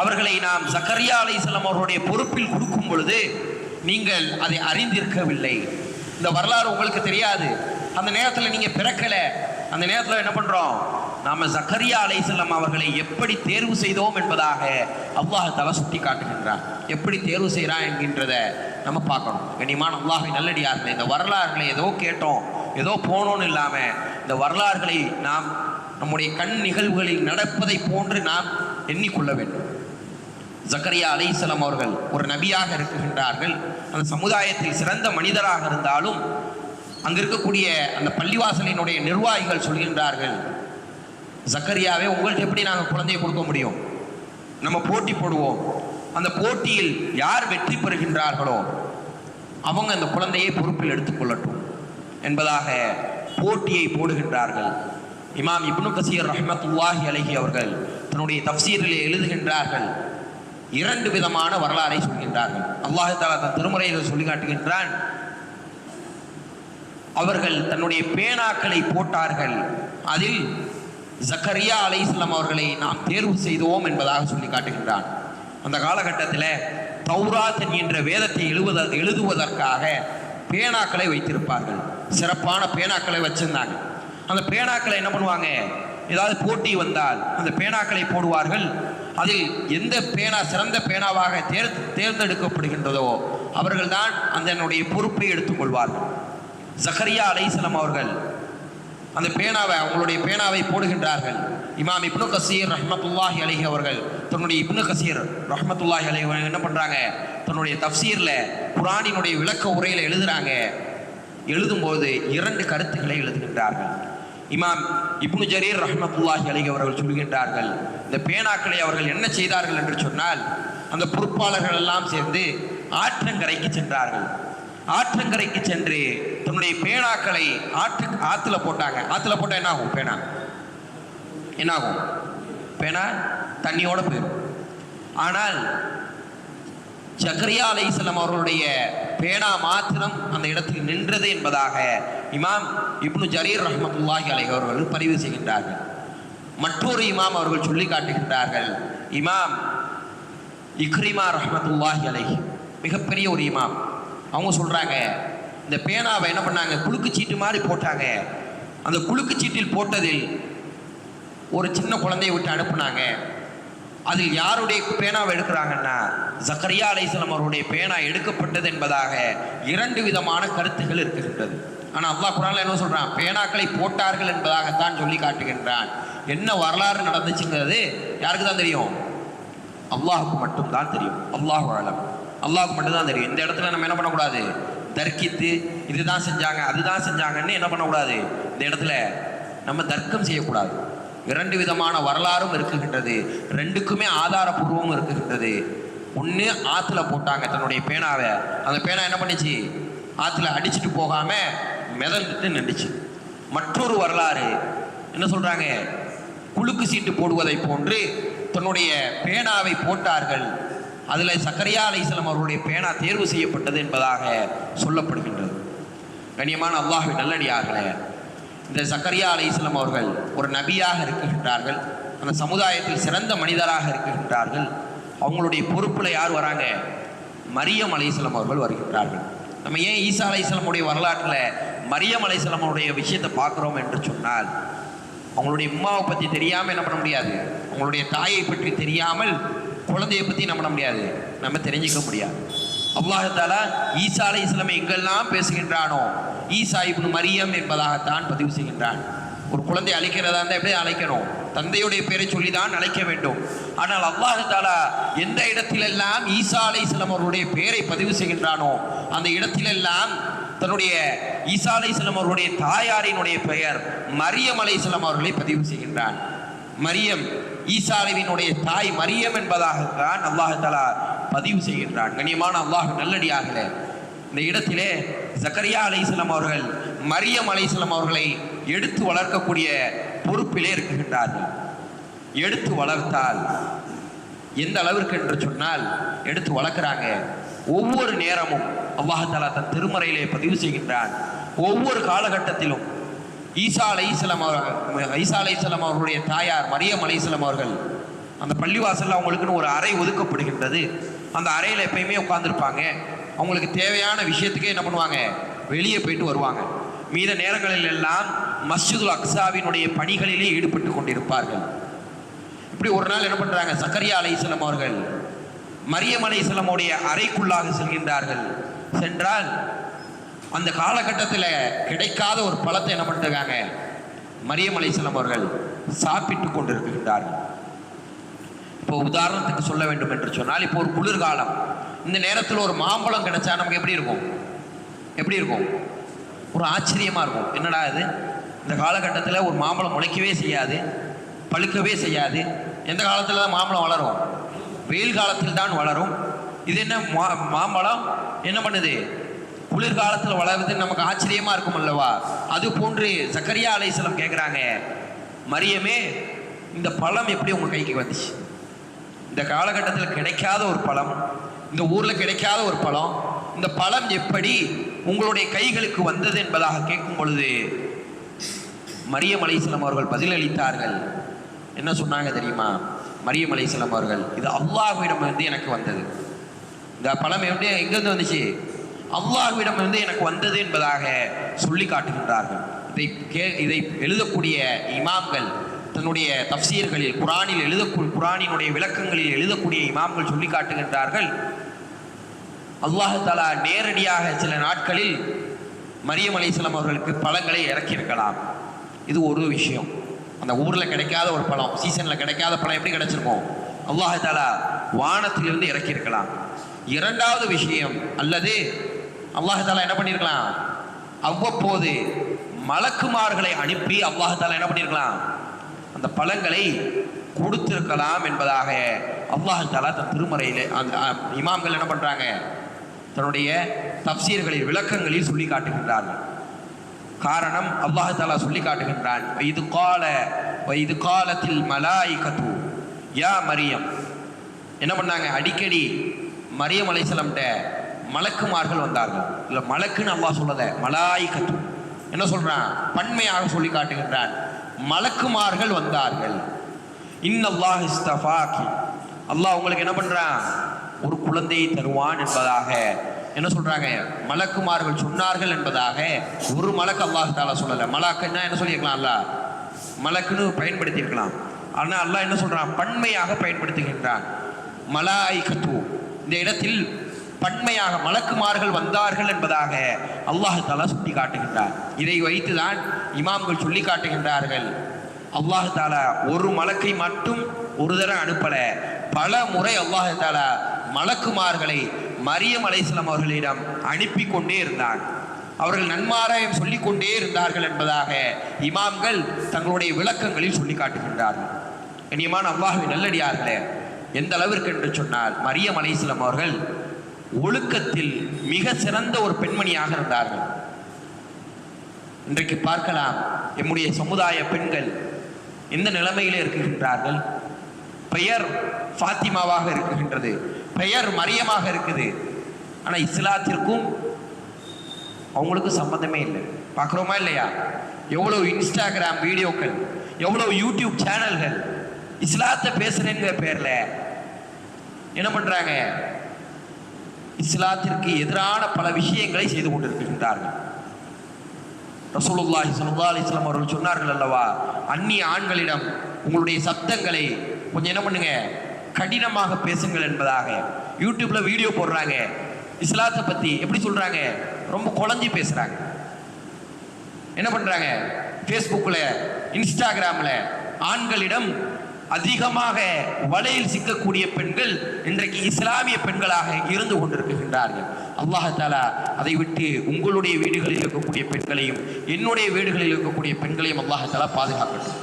அவர்களை நாம் ஜக்கரியா அலைஹிஸ்ஸலாம் அவர்களுடைய பொறுப்பில் கொடுக்கும் பொழுது நீங்கள் அதை அறிந்திருக்கவில்லை. இந்த வரலாறு உங்களுக்கு தெரியாது. அந்த நேரத்தில் நீங்கள் பிறக்கலை. அந்த நேரத்தில் என்ன பண்ணுறோம்? நாம் ஜக்கரியா அலைஹிஸ்ஸலாம் அவர்களை எப்படி தேர்வு செய்தோம் என்பதாக அல்லாஹ் தஆலா சுட்டி காட்டுகின்றான். எப்படி தேர்வு செய்கிறான் என்கின்றதை நம்ம பார்க்கணும். கண்ணியமான அல்லாஹ்வின் நல்லடியார்களே, இந்த வரலாறுகளை ஏதோ கேட்டோம் ஏதோ போனோன்னு இல்லாமல் இந்த வரலாறுகளை நாம் நம்முடைய கண் நிகழ்வுகளில் நடப்பதை போன்று நாம் எண்ணிக்கொள்ள வேண்டும். ஜக்கரியா அலைஹிஸ்ஸலாம் அவர்கள் ஒரு நபியாக இருக்குகின்றார்கள். அந்த சமுதாயத்தில் சிறந்த மனிதராக இருந்தாலும் அங்கே இருக்கக்கூடிய அந்த பள்ளிவாசலினுடைய நிர்வாகிகள் சொல்கின்றார்கள், ஜக்கரியாவே உங்கள்கிட்ட எப்படி நாங்கள் குழந்தையை கொடுக்க முடியும்? நம்ம போட்டி போடுவோம். அந்த போட்டியில் யார் வெற்றி பெறுகின்றார்களோ அவங்க அந்த குழந்தையை பொறுப்பில் எடுத்துக்கொள்ளட்டும் என்பதாக போட்டியை போடுகின்றார்கள். இமாம் இப்னு கசீர் ரஹ்மத்துல்லாஹி அலைஹி அவர்கள் தன்னுடைய தஃப்சீரிலே எழுதுகின்றார்கள். 2 விதமான வரலாறை சொல்கின்றார்கள். அல்லாஹ் தஆலா தன் திருமறையில் சொல்லி காட்டுகின்றான், அவர்கள் தன்னுடைய பேனாக்களை போட்டார்கள், அதில் ஜக்கரியா அலைஹிஸ்ஸலாம் அவர்களை நாம் தேர்வு செய்தோம் என்பதாக சொல்லி காட்டுகின்றான். அந்த காலகட்டத்தில் தௌராத் என்கின்ற வேதத்தை எழுதுவதற்காக பேனாக்களை வைத்திருப்பார்கள். சிறப்பான பேனாக்களை வச்சிருந்தாங்க. அந்த பேனாக்களை என்ன பண்ணுவாங்க? ஏதாவது போட்டி வந்தால் அந்த பேனாக்களை போடுவார்கள். அதில் எந்த பேனா சிறந்த பேனாவாக தேர்ந்தெடுக்கப்படுகின்றதோ அவர்கள்தான் அதனுடைய பொறுப்பை எடுத்துக்கொள்வார்கள். ஜக்கரியா அலைஹிஸ்ஸலாம் அவர்கள் அந்த பேனாவை அவங்களுடைய பேனாவை போடுகின்றார்கள். இமாம் இப்னு கசீர் ரஹ்மத்துல்லாஹி அலைஹி அவர்கள் தன்னுடைய இப்னு கசீர் ரஹ்மத்துல்லாஹி அலைஹி என்ன பண்ணுறாங்க? தன்னுடைய தஃப்சீரில் குர்ஆனினுடைய விளக்க உரையில் எழுதுகிறாங்க. எழுதும்போது 2 கருத்துக்களை எழுதுகின்றார்கள். இமாம் இப்னு ஜரீர் ரஹ்மத்துல்லாஹி அலைஹி அவர்கள் சொல்கின்றார்கள், இந்த பேனாக்களை அவர்கள் என்ன செய்தார்கள் என்று சொன்னால், அந்த பொறுப்பாளர்கள் எல்லாம் சேர்ந்து ஆற்றங்கரைக்கு சென்றார்கள். ஆற்றங்கரைக்கு சென்று தன்னுடைய பேனாக்களை ஆற்றுல போட்டாங்க. ஆற்றுல போட்டால் என்ன ஆகும்? பேனா என்ன ஆகும்? பேனா தண்ணியோட போயிடும். ஆனால் ஜக்கரியா அலைஹிஸ்ஸலாம் அவர்களுடைய பேனா மாத்திரம் அந்த இடத்தில் நின்றது என்பதாக இமாம் இப்னு ஜரீர் ரஹ்மத்துல்லாஹி அலைஹி அவர்கள் பதிவு செய்கின்றார்கள். மற்றொரு இமாம் அவர்கள் சொல்லி காட்டுகின்றார்கள், இமாம் இக்ரிமா ரஹ்மத்துல்லாஹி அலைஹி, மிகப்பெரிய ஒரு இமாம். அவங்க சொல்கிறாங்க, இந்த பேனாவை என்ன பண்ணாங்க? குலுக்கு சீட்டு மாதிரி போட்டாங்க. அந்த குலுக்கு சீட்டில் போட்டதில் ஒரு சின்ன குழந்தையை விட்டு அனுப்புனாங்க. அதில் யாருடைய பேனாவை எடுக்கிறாங்கன்னா ஜக்கரியா அலைஹிஸ்ஸலாம் அவருடைய பேனா எடுக்கப்பட்டது என்பதாக 2 விதமான கருத்துகள் இருக்கின்றது. ஆனால் அல்லாஹ் குர்ஆனில் என்ன சொல்கிறான்? பேனாக்களை போட்டார்கள் என்பதாகத்தான் சொல்லி காட்டுகின்றான். என்ன வரலாறு நடந்துச்சுங்கிறது யாருக்கு தான் தெரியும்? அல்லாஹுக்கு மட்டும்தான் தெரியும். அல்லாஹு அலம், அல்லாஹுக்கு மட்டும்தான் தெரியும். இந்த இடத்துல நம்ம என்ன பண்ணக்கூடாது? தர்க்கித்து இதுதான் செஞ்சாங்க அதுதான் செஞ்சாங்கன்னு என்ன பண்ணக்கூடாது? இந்த இடத்துல நம்ம தர்க்கம் செய்யக்கூடாது. 2 விதமான வரலாறும் இருக்குகின்றது. 2க்குமே ஆதாரபூர்வமும் இருக்குகின்றது. ஒன்று ஆற்றுல போட்டாங்க தன்னுடைய பேனாவை. அந்த பேனா என்ன பண்ணிச்சு? ஆற்றுல அடிச்சுட்டு போகாமல் மிதந்துட்டு நின்றுச்சு. மற்றொரு வரலாறு என்ன சொல்கிறாங்க? குலுக்கு சீட்டு போடுவதை போன்று தன்னுடைய பேனாவை போட்டார்கள். அதில் ஜக்கரியா அலைஹிஸ்ஸலாம் அவர்களுடைய பேனா தேர்வு செய்யப்பட்டது என்பதாக சொல்லப்படுகின்றது. கண்ணியமான அல்லாஹ்வின் நல்லடியார்களே, இந்த ஜக்கரியா அலைஹிஸ்ஸலாம் அவர்கள் ஒரு நபியாக இருக்குகின்றார்கள். அந்த சமுதாயத்தில் சிறந்த மனிதராக இருக்குகின்றார்கள். அவங்களுடைய பொறுப்பில் யார் வராங்க? மரியம் அலைஹிஸ்ஸலாம் அவர்கள் வருகின்றார்கள். நம்ம ஏன் ஈசா அலைஹிஸ்ஸலாமுடைய வரலாற்றில் மரியம் அலைஹிஸ்ஸலாம் அவருடைய விஷயத்தை பார்க்குறோம் என்று சொன்னால், அவங்களுடைய உம்மாவை பற்றி தெரியாமல் என்ன பண்ண முடியாது? அவங்களுடைய தாயை பற்றி தெரியாமல் குழந்தையை பற்றி என்ன பண்ண முடியாது? நம்ம தெரிஞ்சிக்க முடியாது. அல்லாஹ் தஆலா ஈசா அலைஹிஸ்ஸலாமை எங்கெல்லாம் பேசுகின்றானோ ஈசா இப்னு மரியம் என்பதாகத்தான் பதிவு செய்கின்றான். ஒரு குழந்தை அழைக்கிறதா இருந்தால் எப்படி அழைக்கணும்? தந்தையுடைய பேரை சொல்லி தான் அழைக்க வேண்டும். ஆனால் அல்லாஹ் தஆலா எந்த இடத்திலெல்லாம் ஈசா அலைஹிஸ்ஸலாம் அவருடைய பெயரை பதிவு செய்கின்றானோ அந்த இடத்திலெல்லாம் தன்னுடைய ஈசா அலைஹிஸ்ஸலாம் அவருடைய தாயாரினுடைய பெயர் மரியம் அலைஹிஸ்ஸலாம் அவர்களை பதிவு செய்கின்றான். மரியம் ஈசாவினுடைய தாய் மரியம் என்பதாகத்தான் அல்லாஹ் தஆலா பதிவு செய்கின்றான். கண்ணியமான அல்லாஹ் நல்லடியார்களே, இந்த இடத்திலே ஜக்கரியா அலைஹிஸ்ஸலாம் அவர்கள் மரியம் அலைஹிஸ்ஸலாம் அவர்களை எடுத்து வளர்க்கக்கூடிய பொறுப்பிலே இருக்கின்றார்கள். எடுத்து வளர்த்தால் எந்த அளவிற்கு என்று சொன்னால், எடுத்து வளர்க்குறாங்க. ஒவ்வொரு நேரமும் அல்லாஹ் தஆலா தன் திருமறையிலே பதிவு செய்கின்றான். ஒவ்வொரு காலகட்டத்திலும் ஈசா அலைஹிஸ்ஸலாம் அவர்களுடைய தாயார் மரியம் அலைஹிஸ்ஸலாம் அவர்கள் அந்த பள்ளிவாசலில் அவங்களுக்குன்னு ஒரு அறை ஒதுக்கப்படுகின்றது. அந்த அறையில் எப்பயுமே உட்கார்ந்துருப்பாங்க. அவங்களுக்கு தேவையான விஷயத்துக்கே என்ன பண்ணுவாங்க, வெளியே போயிட்டு வருவாங்க. மீத நேரங்களில் எல்லாம் மஸ்ஜிதுல் அக்ஸாவினுடைய பணிகளிலே ஈடுபட்டு கொண்டிருப்பார்கள். இப்படி ஒரு நாள் என்ன பண்ணுறாங்க, ஜக்கரியா அலைஹிஸ்ஸலாம் அவர்கள் மரியம் அலைஹிஸ்ஸலாமுடைய அறைக்குள்ளாக செல்கின்றார்கள். சென்றால் அந்த காலகட்டத்தில் கிடைக்காத ஒரு பழத்தை என்ன பண்ணிருக்காங்க, மரியம் அலைஹிஸ்ஸலாம் அவர்கள் சாப்பிட்டு கொண்டிருக்கின்றார்கள். இப்போ உதாரணத்துக்கு சொல்ல வேண்டும் என்று சொன்னால், இப்போ ஒரு குளிர்காலம், இந்த நேரத்தில் ஒரு மாம்பழம் கிடைச்சா நமக்கு எப்படி இருக்கும், எப்படி இருக்கும், ஒரு ஆச்சரியமாக இருக்கும். என்னடா இது, இந்த காலகட்டத்தில் ஒரு மாம்பழம் முளைக்கவே செய்யாது, பழுக்கவே செய்யாது. எந்த காலத்தில் தான் மாம்பழம் வளரும், வெயில் காலத்தில் தான் வளரும். இது என்ன மாம்பழம் என்ன பண்ணுது, குளிர்காலத்தில் வளருதுன்னு நமக்கு ஆச்சரியமாக இருக்கும் அல்லவா. அது போன்று ஜக்கரியா அலைஹிஸ்ஸலாம் கேட்குறாங்க, மரியமே இந்த பழம் எப்படி உங்கள் கைக்கு வந்துச்சு, இந்த காலகட்டத்தில் கிடைக்காத ஒரு பழம், இந்த ஊரில் கிடைக்காத ஒரு பழம், இந்த பழம் எப்படி உங்களுடைய கைகளுக்கு வந்தது என்பதாக கேட்கும் பொழுது மரியம் அலைஹிஸ்ஸலாம் அவர்கள் பதிலளித்தார்கள். என்ன சொன்னாங்க தெரியுமா, மரியம் அலைஹிஸ்ஸலாம் அவர்கள், இது அல்லாஹ்விடம் இருந்து எனக்கு வந்தது. இந்த பழம் எப்படி எங்கிருந்து வந்துச்சு, அல்லாஹ்விடம் இருந்து எனக்கு வந்தது என்பதாக சொல்லி காட்டுகின்றார்கள். இதை எழுதக்கூடிய இமாம்கள் தன்னுடைய தஃப்சீர்களில் குரானினுடைய விளக்கங்களில் எழுதக்கூடிய இமாம்கள் சொல்லி காட்டுகின்றார்கள், அல்லாஹ் தஆலா நேரடியாக சில நாட்களில் மரியம் அலைஹிஸ்ஸலாம் அவர்களுக்கு பழங்களை இறக்கியிருக்கலாம். இது ஒரு விஷயம். அந்த ஊரில் கிடைக்காத ஒரு பழம், சீசனில் கிடைக்காத பழம் எப்படி கிடைச்சிருக்கும், அல்லாஹ் தஆலா வானத்திலிருந்து இறக்கியிருக்கலாம். இரண்டாவது விஷயம், அல்லது அல்லாஹ் தஆலா என்ன பண்ணியிருக்கலாம், அவ்வப்போது மலக்குமார்களை அனுப்பி அல்லாஹ் தஆலா என்ன பண்ணியிருக்கலாம், அந்த பழங்களை கொடுத்திருக்கலாம் என்பதாக அல்லாஹ் தஆலா தன் திருமறையிலே அந்த இமாம்கள் என்ன பண்ணுறாங்க, தன்னுடைய தஃப்சீர்களில் விளக்கங்களில் சொல்லி காட்டுகின்றார்கள். காரணம், அல்லாஹ் தஆலா சொல்லி காட்டுகின்றான், இது காலத்தில் மலாயிகத்து யா மரியம். என்ன பண்ணாங்க, அடிக்கடி மரியம் அலைஹிஸ்ஸலாம்ட்ட மலக்குமார்கள் வந்தார்கள். இல்லை மலக்குன்னு அல்லாஹ் சொல்லல, மலாயிகத்து என்ன சொல்றான், பன்மையாக சொல்லி காட்டுகின்றான், மலக்குமார்கள் வந்தார்கள். இன்னல்லாஹ் இஸ்தஃபாகி, அல்லாஹ் உங்களுக்கு என்ன பண்றான், ஒரு குழந்தையை தருவான் என்பதாக என்ன சொல்றாங்க, மலக்குமார்கள் சொன்னார்கள் என்பதாக. ஒரு மலக்கு அல்லாஹ் தஆலா சொல்லல. மலக்குன்னா என்ன சொல்லியிருக்கலாம், அல்லாஹ் மலக்குன்னு பயன்படுத்தி இருக்கலாம். ஆனால் அல்லாஹ் என்ன சொல்றான், பன்மையாக பயன்படுத்துகின்றான். மலாயிகத்து, இந்த இடத்தில் பன்மையாக மலக்குமார்கள் வந்தார்கள் என்பதாக அல்லாஹ் தஆலா சுட்டி காட்டுகின்றார். இதை வைத்துதான் இமாம்கள் சொல்லி காட்டுகின்றார்கள், அல்லாஹ் தஆலா ஒரு மலக்கை மட்டும் ஒரு தடவை அனுப்பல, பல முறை அல்லாஹ் தஆலா மலக்குமார்களை மரியம் அலைஹிஸ்ஸலாம் அவர்களிடம் அனுப்பி கொண்டே இருந்தார். அவர்கள் நன்மாராயம் சொல்லிக் கொண்டே இருந்தார்கள் என்பதாக இமாம்கள் தங்களுடைய விளக்கங்களில் சொல்லி காட்டுகின்றார்கள். கண்ணியமான அல்லாஹ்வின் நல்லடியார்களே, எந்த அளவிற்கு என்று சொன்னால், மரியம் அலைஹிஸ்ஸலாம் அவர்கள் ஒழுக்கத்தில் மிக சிறந்த ஒரு பெண்மணியாக இருந்தார்கள். இன்றைக்கு பார்க்கலாம், நம்முடைய சமுதாய பெண்கள் எந்த நிலைமையிலே இருக்குகின்றார்கள். பெயர் ஃபாத்திமாவாக இருக்குகின்றது, பெயர் மரியமாக இருக்குது. ஆனால் இஸ்லாத்திற்கும் அவங்களுக்கும் சம்பந்தமே இல்லை. பார்க்குறோமா இல்லையா? எவ்வளோ இன்ஸ்டாகிராம் வீடியோக்கள், எவ்வளோ யூடியூப் சேனல்கள் இஸ்லாத்தை பேசுகிறேங்கிற பேரில் என்ன பண்ணுறாங்க, இஸ்லாத்திற்கு எதிரான பல விஷயங்களை செய்து கொண்டிருக்கின்றார்கள். ரசூலுல்லாஹி ஸல்லல்லாஹு அலைஹி வஸல்லம் அவர்கள் சொன்னார்கள் அல்லவா, அந்நிய ஆண்களிடம் உங்களுடைய சப்தங்களை கொஞ்சம் என்ன பண்ணுங்க, கடினமாக பேசுங்கள் என்பதாக. யூடியூப்ல வீடியோ போடுறாங்க, இஸ்லாத்தை பற்றி எப்படி சொல்றாங்க, ரொம்ப குழஞ்சி பேசுறாங்க. என்ன பண்றாங்க, ஃபேஸ்புக்கில் இன்ஸ்டாகிராமில் ஆண்களிடம் அதிகமாக வலையில் சிக்கக்கூடிய பெண்கள் இன்றைக்கு இஸ்லாமிய பெண்களாக இருந்து கொண்டிருக்கின்றார்கள். அல்லாஹ் தஆலா அதை விட்டு உங்களுடைய வீடுகளில் இருக்கக்கூடிய பெண்களையும் என்னுடைய வீடுகளில் இருக்கக்கூடிய பெண்களையும் அல்லாஹ் தஆலா பாதுகாக்கட்டும்.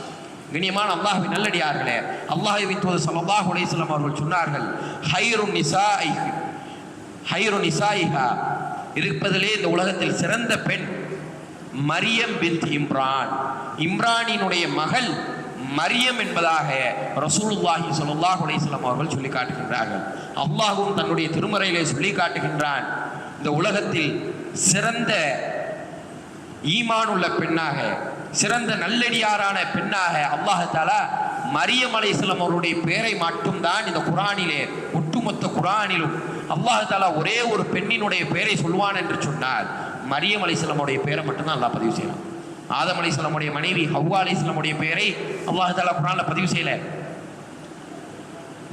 கண்ணியமான அல்லாஹ்வின் நல்லடியார்களே, அல்லாஹ்வின் தூதர் ஸல்லல்லாஹு அலைஹி வஸல்லம் அவர்கள் சொன்னார்கள், ஹைரு நிசாயிஹா, இருப்பதிலே இந்த உலகத்தில் சிறந்த பெண் மரியம் பின்த் இம்ரான், இம்ரானினுடைய மகள் மரியம் என்பதாக ரசூலுல்லாஹி ஸல்லல்லாஹு அலைஹி வஸல்லம் அவர்கள் சொல்லி காட்டுகின்றார்கள். அல்லாஹ்வும் தன்னுடைய திருமறையிலே சொல்லி காட்டுகின்றான், இந்த உலகத்தில் சிறந்த ஈமான் உள்ள பெண்ணாக, சிறந்த நல்லடியாரான பெண்ணாக அல்லாஹ் தஆலா மரியம் அலைஹிஸ்ஸலாம் அவருடைய பெயரை மட்டும்தான் இந்த குர்ஆனிலே, ஒட்டுமொத்த குர்ஆனிலும் அல்லாஹ் தஆலா ஒரே ஒரு பெண்ணினுடைய பெயரை சொல்வான் என்று சொன்னால் மரியம் அலைஹிஸ்ஸலாமுடைய பெயரை மட்டும்தான் அல்லாஹ் பதிவு செய்யலாம். ஆதம் அலைஹிஸ்ஸலாமுடைய மனைவி ஹவ்வா அலைஹிஸ்ஸலாமுடைய பெயரை அல்லாஹ் தஆலா குர்ஆன்ல பதிவு செய்யல.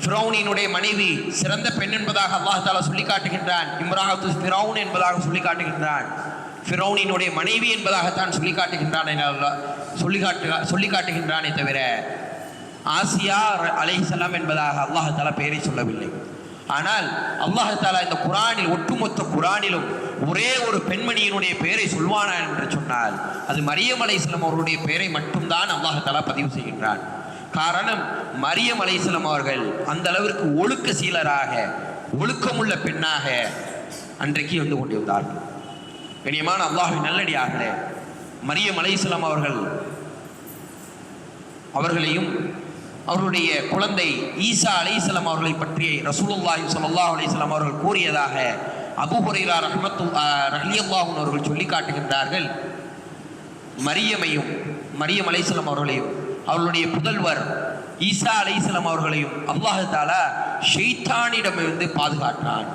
ஃபிரௌனினுடைய மனைவி சிறந்த பெண் என்பதாக அல்லாஹ் தஆலா சொல்லி காட்டுகின்றான். இம்ராஅத்து ஃபிரௌன் என்பதாக சொல்லி காட்டுகின்றான். ஃபிரௌனினுடைய மனைவி என்பதாகத்தான் சொல்லி காட்டுகின்றானே தவிர ஆசியா அலைஹிஸ்ஸலாம் என்பதாக அல்லாஹ் தஆலா பெயரை சொல்லவில்லை. ஆனால் அல்லாஹ் தஆலா இந்த குர்ஆனில், ஒட்டுமொத்த குர்ஆனிலும் ஒரே ஒரு பெண்மணியினுடைய பெயரை சொல்வானா என்று சொன்னால் அது மரியம் அலைஹிஸ்ஸலாம் அவருடைய பெயரை மட்டும்தான் அல்லாஹ் தஆலா பதிவு செய்கின்றான். காரணம், மரியம் அலைஹிஸ்ஸலாம் அவர்கள் அந்த அளவிற்கு ஒழுக்க சீலராக, ஒழுக்கமுள்ள பெண்ணாக அன்றைக்கு வந்து கொண்டிருந்தார்கள். கண்ணியமான அல்லாஹ்வின் நல்லடியார்களே, மரியம் அலைஹிஸ்ஸலாம் அவர்களையும் அவருடைய குழந்தை ஈசா அலைஹிஸ்ஸலாம் அவர்களை பற்றி ரசூலுல்லாஹி ஸல்லல்லாஹு அலைஹி வஸல்லம் அவர்கள் கூறியதாக அபூ ஹுரைரா ரலியல்லாஹு அன்ஹு அவர்கள் சொல்லி காட்டுகின்றார்கள். மரியம் அலைஹிஸ்ஸலாம் அவர்களையும் அவர்களுடைய புதல்வர் ஈசா அலைஹிஸ்ஸலாம் அவர்களையும் அல்லாஹ் தஆலா ஷைத்தானிடமிருந்து பாதுகாத்தான்,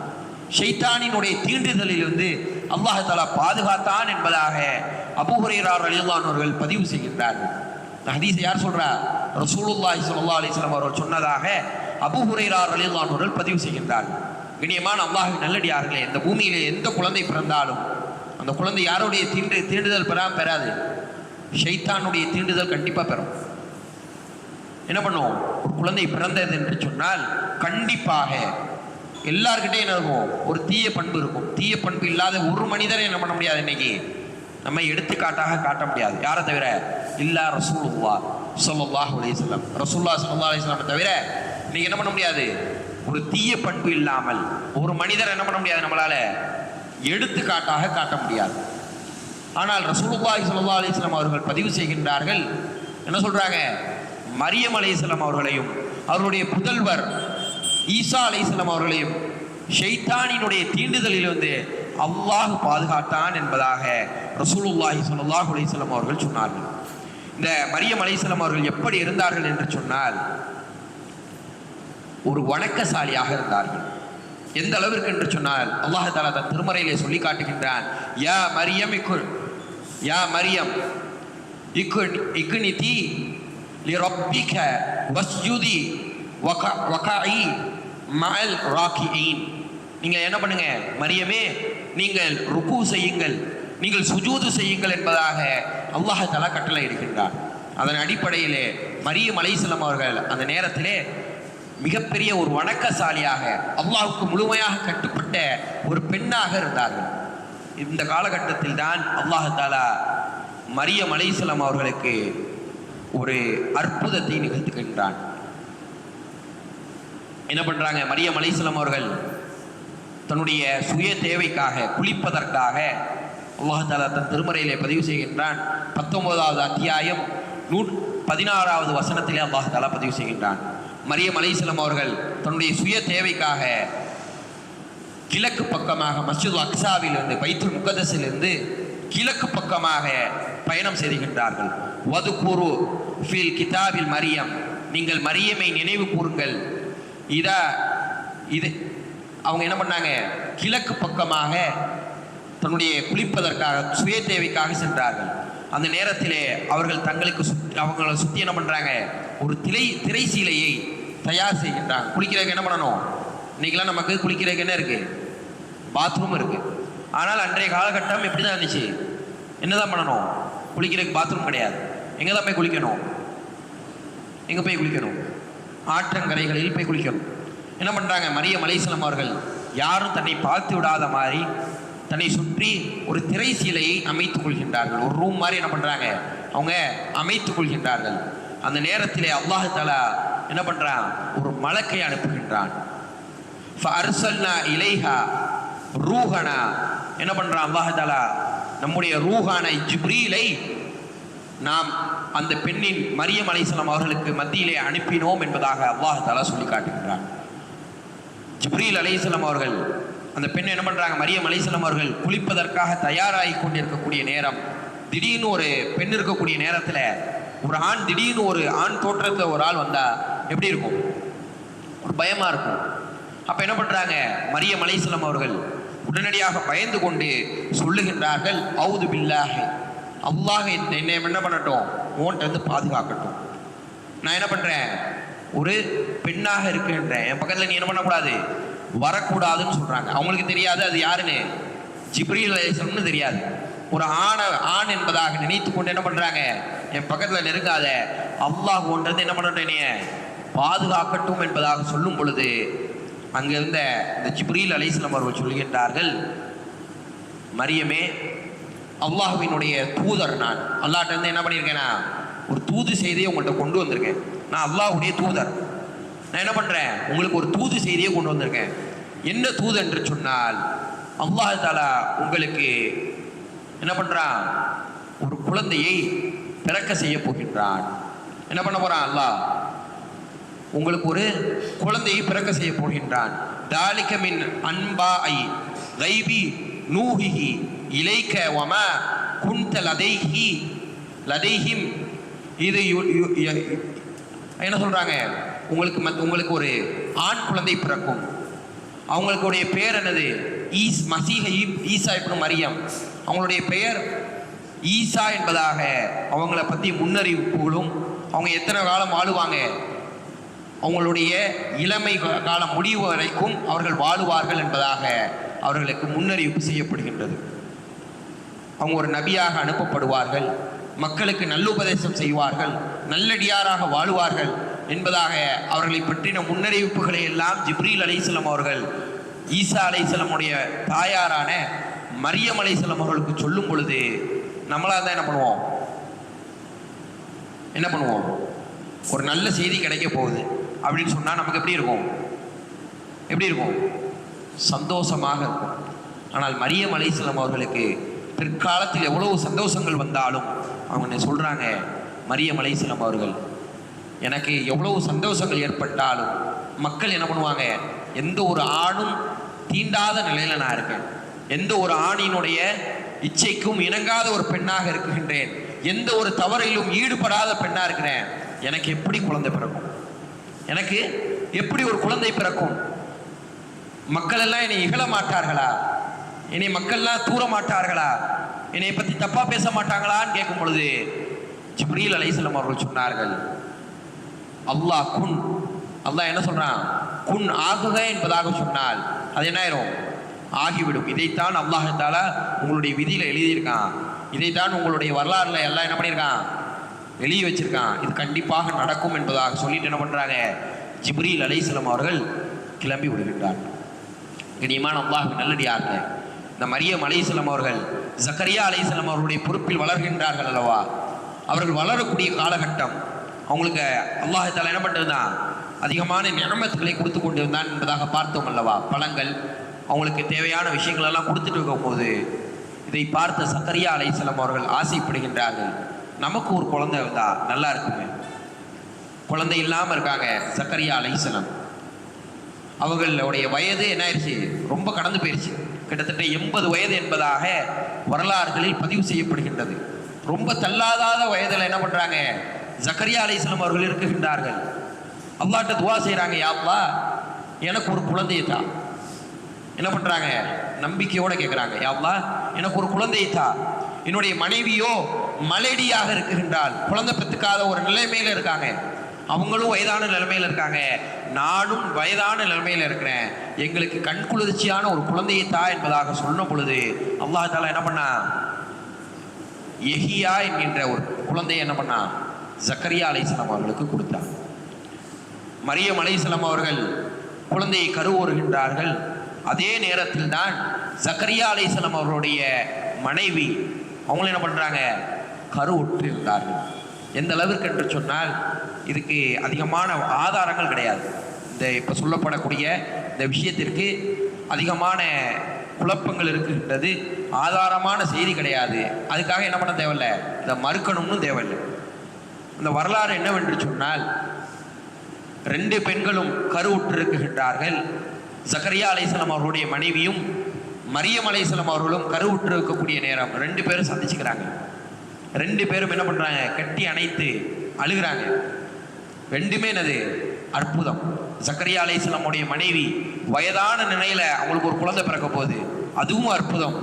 ஷைத்தானினுடைய தீண்டுதலிலிருந்து அல்லாஹ் தஆலா பாதுகாத்தான் என்பதாக அபூ ஹுரைரா ரலியல்லாஹு அன்ஹு அவர்கள் பதிவு செய்கின்றார்கள். ஹதீஸை யார் சொல்றா? ரசூலுல்லாஹி ஸல்லல்லாஹு அலைஹி வஸல்லம் அவர்கள் சொன்னதாக அபூ ஹுரைரா ரலியல்லாஹு அன்ஹு அவர்கள் பதிவு செய்கின்றார்கள். கண்ணியமான அல்லாஹ்வின் நல்லடியார்களே, இந்த பூமியிலே எந்த குழந்தை பிறந்தாலும் அந்த குழந்தை யாருடைய தீண்டுதல் பெறாது, ஷைத்தானுடைய தீண்டுதல் கண்டிப்பா பெறும். என்ன பண்ணும்? ஒரு குழந்தை பிறந்தது என்று சொன்னால் கண்டிப்பாக எல்லார்கிட்டையும் என்ன இருக்கும்? ஒரு தீய பண்பு இருக்கும். தீய பண்பு இல்லாத ஒரு மனிதரை என்ன பண்ண முடியாது, இன்னைக்கு நம்ம எடுத்துக்காட்டாக காட்ட முடியாது. யாரை தவிர? இல்லா ரசூலுல்லாஹ் ஸல்லல்லாஹு அலைஹி வஸல்லம், ரசூலுல்லாஹ் ஸல்லல்லாஹு அலைஹி வஸல்லம் தவிர இன்னைக்கு என்ன பண்ண முடியாது? ஒரு தீய பண்பு இல்லாமல் ஒரு மனிதரை என்ன பண்ண முடியாது, நம்மளால எடுத்துக்காட்டாக காட்ட முடியாது. ஆனால் ரசூலுல்லாஹி ஸல்லல்லாஹு அலைஹி வஸல்லம் அவர்கள் பதிவு செய்கின்றார்கள், என்ன சொல்றாங்க? மரியம் அலைஹிஸ்ஸலாம் அவர்களையும் அவருடைய புதல்வர் ஈசா அலைஹிஸ்ஸலாம் அவர்களையும் ஷைத்தானினுடைய தீண்டுதலிலிருந்து அல்லாஹ் பாதுகாத்தான் என்பதாக ரசூலுல்லாஹி ஸல்லல்லாஹு அலைஹி வஸல்லம் அவர்கள் சொன்னார்கள். இந்த மரியம் அலைஹிஸ்ஸலாம் அவர்கள் எப்படி இருந்தார்கள் என்று சொன்னால் ஒரு வணக்கசாலியாக இருந்தார்கள். எந்த அளவிற்கு என்று சொன்னால் அல்லாஹ் தஆலா தன் திருமறையிலே சொல்லி காட்டுகின்றான், யா மரியம் இக்னிதி லிரப்பிக வஸ்ஜுதி வகஇ மஅல் ராகிஈன். நீங்கள் என்ன பண்ணுங்க, மரியமே நீங்கள் ருக்கு செய்யுங்கள், நீங்கள் சுஜூது செய்யுங்கள் என்பதாக அல்லாஹ் தஆலா கட்டளை இடுகின்றார். அதன் அடிப்படையிலே மரியம் அலைஹிஸ்ஸலாம் அவர்கள் அந்த நேரத்திலே மிகப்பெரிய ஒரு வணக்கசாலியாக, அல்லாஹ்வுக்கு முழுமையாக கட்டுப்பட்ட ஒரு பெண்ணாக இருந்தார்கள். இந்த காலகட்டத்தில் தான் அல்லாஹ் தஆலா மரியம் அலைஹிஸ்ஸலாம் அவர்களுக்கு ஒரு அற்புதத்தை நிகழ்த்துகின்றான். என்ன பண்றாங்க? மரியம் அலைஹிஸ்ஸலாம் அவர்கள் தன்னுடைய சுய தேவைக்காக, குளிப்பதற்காக அல்லாஹ் தஆலா தன் திருமறையிலே பதிவு செய்கின்றான். 19வது அத்தியாயம் 16வது வசனத்திலே அல்லாஹ் தஆலா பதிவு செய்கின்றான். மரியம் அலைஹிஸ்ஸலாம் அவர்கள் தன்னுடைய சுய தேவைக்காக கிழக்கு பக்கமாக மஸ்ஜித் அக்ஸாவிலிருந்து, பைத்துல் முகத்தஸிலிருந்து கிழக்கு பக்கமாக பயணம் செய்கின்றார்கள். வதுகுரு ஃபில் கிதாபில் மரியம், நீங்கள் மரியமை நினைவு கூறுங்கள். இது அவங்க என்ன பண்ணாங்க? கிழக்கு பக்கமாக தன்னுடைய குளிப்பதற்காக, சுய தேவைக்காக சென்றார்கள். அந்த நேரத்திலே அவர்கள் அவங்களை சுற்றி என்ன பண்ணுறாங்க? ஒரு திரை சீலையை தயார் செய்கின்றாங்க. குளிக்கிறதுக்கு என்ன பண்ணணும்? இன்றைக்கெல்லாம் நமக்கு குளிக்கிறதுக்கு என்ன இருக்குது? பாத்ரூம் இருக்குது. ஆனால் அன்றைய காலகட்டம் எப்படி தான் இருந்துச்சு? என்ன தான் பண்ணணும்? குளிக்கிறதுக்கு பாத்ரூம் கிடையாது. எங்கே தான் போய் குளிக்கணும்? எங்கே போய் குளிக்கணும்? ஆற்றங்கரைகளில் போய் குளிக்கணும். என்ன பண்ணுறாங்க? மரியம் அலைஹிஸ்ஸலாம் அவர்கள் யாரும் தன்னை பார்த்து விடாத மாதிரி தன்னை சுற்றி ஒரு திரை சீலையை அமைத்துக் கொள்கின்றார்கள். ஒரு ரூம் மாதிரி என்ன பண்ணுறாங்க? அவங்க அமைத்துக் கொள்கின்றார்கள். அந்த நேரத்திலே அல்லாஹ் தஆலா என்ன பண்றான், ஒரு மலக்கை அனுப்புகின்றான். ஃபஅர்சல்னா இலைஹா ரூஹனா, என்ன பண்றான் அல்லாஹ் தஆலா, நம்முடைய ரூஹான ஜிப்ரீலை நாம் அந்த பெண்ணின் மரியம் அலைஹிஸ்ஸலாம் அவர்களுக்கு மத்தியிலே அனுப்பினோம் என்பதாக அல்லாஹ் தஆலா சொல்லி காட்டுகின்றான். ஜிப்ரீல் அலைஹிஸ்ஸலாம் அவர்கள் அந்த பெண் என்ன பண்றாங்க, மரியம் அலைஹிஸ்ஸலாம் அவர்கள் குளிப்பதற்காக தயாராகி கொண்டிருக்கக்கூடிய நேரம், திடீர்னு ஒரு பெண் இருக்கக்கூடிய நேரத்தில் ஒரு ஆண், திடீர்னு ஒரு ஆண் தோற்றத்தில் ஒரு ஆள் வந்தா எப்படி இருக்கும், ஒரு பயமா இருக்கும். அப்ப என்ன பண்றாங்க, மரியம் அலைஹிஸ்ஸலாம் அவர்கள் உடனடியாக பயந்து கொண்டு சொல்லுகின்றார்கள், அவுது பில்லாஹி, அல்லாஹ் என்னை என்ன பண்ணட்டும், உன்கிட்ட இருந்து பாதுகாக்கட்டும். நான் என்ன பண்றேன், ஒரு பெண்ணாக இருக்கின்றேன், என் பக்கத்தில் நீ என்ன பண்ணக்கூடாது, வரக்கூடாதுன்னு சொல்றாங்க. அவங்களுக்கு தெரியாது அது யாருன்னு, ஜிப்ரீல் அலைஹிஸ்ஸலாம்னு தெரியாது. ஒரு ஆண் என்பதாக நினைத்து கொண்டு என்ன பண்றாங்க, என் பக்கத்தில் நெருங்காத, அல்லாஹ் ஒன்றது என்ன பண்ணட்டும், நீ பாதுகாக்கட்டும் என்பதாக சொல்லும் பொழுது அங்கிருந்த இந்த ஜிப்ரீல் அலைஹிஸ்ஸலாம் அவர்கள் சொல்கின்றார்கள், மரியமே, அல்லாஹ்வினுடைய தூதர் நான், அல்லாஹ்ட்ட இருந்து என்ன பண்ணியிருக்கேன்னா ஒரு தூது செய்தியை உங்கள்கிட்ட கொண்டு வந்திருக்கேன். நான் அல்லாஹ்வுடைய தூதர், நான் என்ன பண்றேன், உங்களுக்கு ஒரு தூது செய்தியை கொண்டு வந்திருக்கேன். என்ன தூது என்று சொன்னால், அல்லாஹ் தஆலா உங்களுக்கு என்ன பண்றான், ஒரு குழந்தையை பிறக்க செய்ய போகின்றான். என்ன பண்ண போறான், அல்லாஹ் உங்களுக்கு ஒரு குழந்தையை பிறக்க செய்ய போகின்றான். தாலிக மின் அன்பாஇ கைபி நூஹிஹி இலைக்க வமா குன்த லதைஹிம். இது என்ன சொல்றாங்க, உங்களுக்கு ஒரு ஆண் குழந்தை பிறக்கும். அவங்களுடைய பெயர் என்னது, ஈசா இப்னு மரியம். அவங்களுடைய பெயர் ஈசா என்பதாக அவங்கள பற்றி முன்னறிவிப்புகளும், அவங்க எத்தனை காலம் வாழுவாங்க, அவங்களுடைய இளமை காலம் முடிவு வரைக்கும் அவர்கள் வாழுவார்கள் என்பதாக அவர்களுக்கு முன்னறிவிப்பு செய்யப்படுகின்றது. அவங்க ஒரு நபியாக அனுப்பப்படுவார்கள், மக்களுக்கு நல்லுபதேசம் செய்வார்கள், நல்லடியாராக வாழுவார்கள் என்பதாக அவர்களை பற்றின முன்னறிவிப்புகளை எல்லாம் ஜிப்ரீல் அலைஹிஸ்ஸலாம் அவர்கள் ஈசா அலைஹிஸ்ஸலாமுடைய தாயாரான மரியம் அலைஹிஸ்ஸலாம் அவர்களுக்கு சொல்லும் பொழுது நம்மளாக தான் என்ன பண்ணுவோம், ஒரு நல்ல செய்தி கிடைக்க போகுது அப்படின்னு சொன்னால் நமக்கு எப்படி இருக்கும், சந்தோஷமாக இருக்கும். ஆனால் மரியம் அலைஹிஸ்ஸலாம் அவர்களுக்கு பிற்காலத்தில் எவ்வளவு சந்தோஷங்கள் வந்தாலும் அவங்க சொல்றாங்க, மரியம் அலைஹிஸ்ஸலாம் அவர்கள், எனக்கு எவ்வளவு சந்தோஷங்கள் ஏற்பட்டாலும் மக்கள் என்ன பண்ணுவாங்க, எந்த ஒரு ஆணும் தீண்டாத நிலையில நான் இருக்கேன், எந்த ஒரு ஆணினுடைய இச்சைக்கும் இணங்காத ஒரு பெண்ணாக இருக்கின்றேன், எந்த ஒரு தவறிலும் ஈடுபடாத பெண்ணா இருக்கிறேன், எனக்கு எப்படி குழந்தை பிறக்கும், எனக்கு எப்படி ஒரு குழந்தை பிறக்கும், மக்கள் எல்லாம் என்னை இகழ மாட்டார்களா, என்னை மக்கள்லாம் தூர மாட்டார்களா, என்னை பற்றி தப்பா பேச மாட்டாங்களான்னு கேட்கும் பொழுது ஜிப்ரீல் அலைஹிஸ்ஸலாம் அவர்கள் சொன்னார்கள், அல்லாஹ் குன், அல்லாஹ் என்ன சொல்றான், குன் ஆகுக என்பதாக சொன்னால் அது என்ன ஆயிரும், ஆகிவிடும். இதைத்தான் அல்லாஹ் தஆலா உங்களுடைய விதியில எழுதியிருக்கான், இதைத்தான் உங்களுடைய வரலாறுல எல்லாம் என்ன பண்ணியிருக்கான், எழுதி வச்சிருக்கான், இது கண்டிப்பாக நடக்கும் என்பதாக சொல்லிட்டு என்ன பண்றாங்க, ஜிப்ரீல் அலைஹிஸ்ஸலாம் அவர்கள் கிளம்பி விடுகின்றார். கண்ணியமான அல்லாஹ்வின் நல்லடியார்களே, இந்த மரியம் அலைஹிஸ்ஸலாம் அவர்கள் ஜக்கரியா அலைஹிஸ்ஸலாம் அவர்களுடைய பொறுப்பில் வளர்கின்றார்கள் அல்லவா. அவர்கள் வளரக்கூடிய காலகட்டம் அவங்களுக்கு அல்லாஹ் தஆலா என்ன பண்ணிருந்தான், அதிகமான நிஅமத்துகளை கொடுத்து கொண்டு இருந்தான் என்பதாக பார்த்தோம் அல்லவா. பழங்கள், அவங்களுக்கு தேவையான விஷயங்கள் எல்லாம் கொடுத்துட்டு இருக்கும்போது இதை பார்த்த ஜக்கரியா அலைஹிஸ்ஸலாம் அவர்கள் ஆசைப்படுகின்றார்கள், நமக்கு ஒரு குழந்தை இருந்தா நல்லா இருக்குமே. குழந்தை இல்லாமல் இருக்காங்க ஜக்கரியா அலைஹிஸ்ஸலாம். அவர்களுடைய வயது என்ன ஆயிடுச்சு, ரொம்ப கடந்து போயிடுச்சு. கிட்டத்தட்ட 80 வயது என்பதாக வரலாறுகளில் பதிவு செய்யப்படுகின்றது. ரொம்ப தள்ளாதாத வயதில் என்ன பண்றாங்க, ஜக்கரியா அலைஹிஸ்ஸலாம் அவர்கள் இருக்குகின்றார்கள். அல்லாஹ்ட்ட துவா செய்கிறாங்க, யா அல்லாஹ் எனக்கு ஒரு குழந்தையை தா. என்ன பண்றாங்க, நம்பிக்கையோட கேட்குறாங்க, யா அல்லாஹ் எனக்கு ஒரு குழந்தையை தா. என்னுடைய மனைவியோ மலடியாக இருக்குகின்றாள், குழந்தை பெற்றுக்காத ஒரு நிலைமையில இருக்காங்க, அவங்களும் வயதான நிலைமையில் இருக்காங்க, நானும் வயதான நிலைமையில் இருக்கிறேன், எங்களுக்கு கண் குளிர்ச்சியான ஒரு குழந்தையை தா என்பதாக சொன்ன பொழுது அல்லாஹ் தஆலா என்ன பண்ணா, யஹியா என்கின்ற ஒரு குழந்தையை என்ன பண்ணா, ஜக்கரியா அலைஹிஸ்ஸலாம் அவர்களுக்கு கொடுத்தார். மரியம் அலைஹிஸ்ஸலாம் அவர்கள் குழந்தையை கருவுறுகின்றார்கள். அதே நேரத்தில் தான் ஜக்கரியா அலைஹிஸ்ஸலாம் அவர்களுடைய மனைவி அவங்களும் என்ன பண்றாங்க, கருவுற்று இருந்தார்கள். எந்த அளவிற்கு என்று சொன்னால் இதுக்கு அதிகமான ஆதாரங்கள் கிடையாது. இந்த இப்போ சொல்லப்படக்கூடிய இந்த விஷயத்திற்கு அதிகமான குழப்பங்கள் இருக்கின்றது, ஆதாரமான செய்தி கிடையாது. அதுக்காக என்ன பண்ண தேவையில்லை, இதை மறுக்கணும்னு தேவையில்லை. அந்த வரலாறு என்னவென்று சொன்னால், 2 பெண்களும் கருவுற்றிருக்கின்றார்கள். ஜக்கரியா அலைஹிஸ்ஸலாம் அவர்களுடைய மனைவியும் மரியம் அலைஹிஸ்ஸலாம் அவர்களும் கருவுற்றிருக்கக்கூடிய நேரம் 2 பேரும் சந்திச்சுக்கிறாங்க. 2 பேரும் என்ன பண்ணுறாங்க, கட்டி அணைத்து அழுகிறாங்க. 2மே என்னது, அற்புதம். ஜக்கரியா அலைஹிஸ்ஸலாமுடைய மனைவி வயதான நிலையில அவங்களுக்கு ஒரு குழந்தை பிறக்க போகுது, அதுவும் அற்புதம்.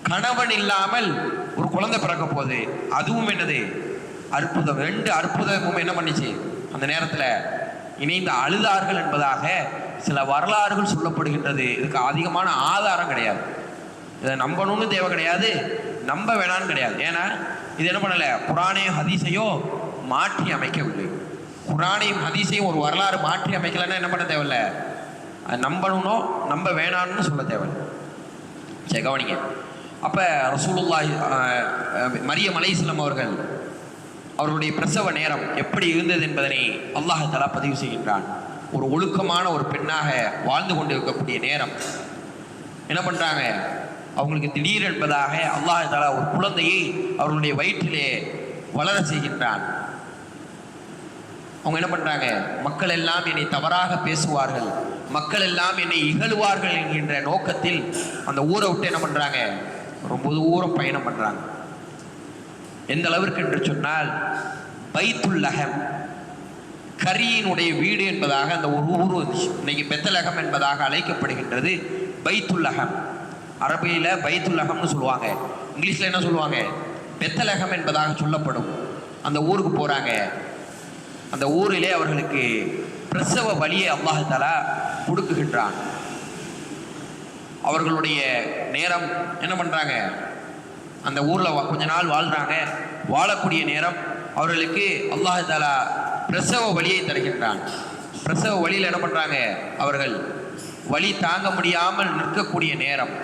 கணவன் இல்லாமல் ஒரு குழந்தை பிறக்க போகுது, அதுவும் என்னது, அற்புதம். 2 அற்புதமும் என்ன பண்ணிச்சு, அந்த நேரத்தில் இணைந்து அழுதார்கள் என்பதாக சில வரலாறுகள் சொல்லப்படுகின்றது. இதுக்கு அதிகமான ஆதாரம் கிடையாது. இதை நம்பணும்னு தேவை கிடையாது, நம்ப வேணான்னு கிடையாது. ஏன்னா இது என்ன பண்ணலை, குரானையும் ஹதீஸையோ மாற்றி அமைக்கவில்லை. குரானையும் ஹதீஸையும் ஒரு வரலாறு மாற்றி அமைக்கலைன்னா என்ன பண்ண தேவையில்லை, அது நம்பணும்னோ நம்ப வேணான்னு சொல்ல தேவையில்லை. சரி கவனிங்க. அப்போ ரசூலுல்லாஹி மரியம் அலைஹிஸ்ஸலாம் அவர்களுடைய பிரசவ நேரம் எப்படி இருந்தது என்பதனை அல்லாஹ் தஆலா பதிவு செய்கின்றான். ஒரு ஒழுக்கமான ஒரு பெண்ணாக வாழ்ந்து கொண்டு இருக்கக்கூடிய நேரம் என்ன பண்ணுறாங்க, அவங்களுக்கு திடீர் என்பதாக அல்லாஹ் தஆலா ஒரு குழந்தையை அவர்களுடைய வயிற்றிலே வளர செய்கின்றான். அவங்க என்ன பண்ணுறாங்க, மக்கள் எல்லாம் என்னை தவறாக பேசுவார்கள், மக்கள் எல்லாம் என்னை இகழுவார்கள் என்கின்ற நோக்கத்தில் அந்த ஊரை விட்டு என்ன பண்ணுறாங்க, ரொம்ப தூரம் பயணம் பண்ணுறாங்க. எந்த அளவிற்கு என்று சொன்னால், பைத்துல் லஹம், கரியினுடைய வீடு என்பதாக அந்த ஒரு ஊர் வந்துச்சு. இன்னைக்கு பெத்தலகம் என்பதாக அழைக்கப்படுகின்றது பைத்துல் லஹம். அரபியில் பைத்துல் லஹம்னு சொல்லுவாங்க, இங்கிலீஷில் என்ன சொல்லுவாங்க, பெத்தலகம் என்பதாக சொல்லப்படும். அந்த ஊருக்கு போகிறாங்க. அந்த ஊரிலே அவர்களுக்கு பிரசவ வலியை அல்லாஹ் தஆலா கொடுக்குகின்றான். அவர்களுடைய நேரம் என்ன பண்ணுறாங்க, அந்த ஊரில் கொஞ்ச நாள் வாழ்கிறாங்க. வாழக்கூடிய நேரம் அவர்களுக்கு அல்லாஹ் தஆலா பிரசவ வலியை தருகின்றான். பிரசவ வலியில் என்ன பண்ணுறாங்க, அவர்கள் வலி தாங்க முடியாமல் நிற்கக்கூடிய நேரம்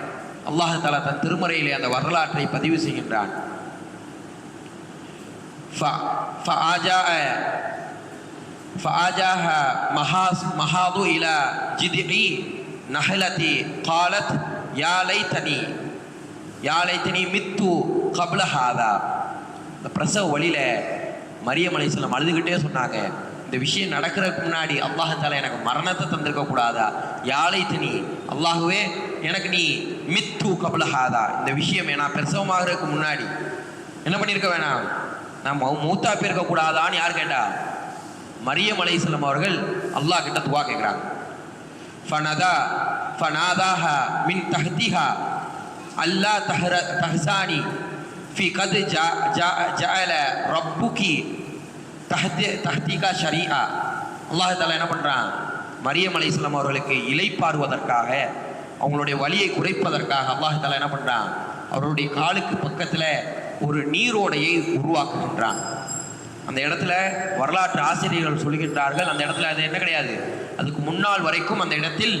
அல்லாஹ் தஆலா தன் திருமறையிலே அந்த வரலாற்றை பதிவு செய்கின்றான். فآجاها مخاض إلى جذع نخلة قالت يا ليتني مت قبل هذا. இந்த பிரசவ வழியில மரியம் அலைஹிஸ்ஸலாம் அழுதுகிட்டே சொன்னாங்க, இந்த விஷயம் நடக்கிறதுக்கு முன்னாடி அல்லாஹ் தஆலா எனக்கு மரணத்தை தந்திருக்க கூடாதா, யா லைத்தனி, அல்லாஹுவே எனக்கு நீ மித்து கப்ல ஹாதா, இந்த விஷயம் நான் பிரசவமாகிறதுக்கு முன்னாடி என்ன பண்ணியிருக்க வேணாம், நான் மூத்தா போயிருக்க கூடாதான்னு யார் கேட்டா, மரியம் அலைஹிஸ்ஸலாம் அவர்கள் அல்லாஹ் கிட்ட துவா கேட்குறாங்க. ஃபனாதாஹா மின் தஹ்திஹா அல்லா தஹ்சானி ஃபி கத் ஜஅல ரப்புகி தஹ்திகா ஷரீஆ. அல்லாஹ் தஆலா என்ன பண்ணுறான், மரியம் அலைஹிஸ்ஸலாம் அவர்களுக்கு இளைப்பாறுவதற்காக, அவங்களுடைய வலியை குறைப்பதற்காக அல்லாஹ் தஆலா என்ன பண்ணுறான், அவருடைய காலுக்கு பக்கத்தில் ஒரு நீரோடையை உருவாக்குகின்றான். அந்த இடத்துல வரலாற்று ஆசிரியர்கள் சொல்கின்றார்கள், அந்த இடத்துல அது என்ன கிடையாது, அதுக்கு முன்னால் வரைக்கும் அந்த இடத்தில்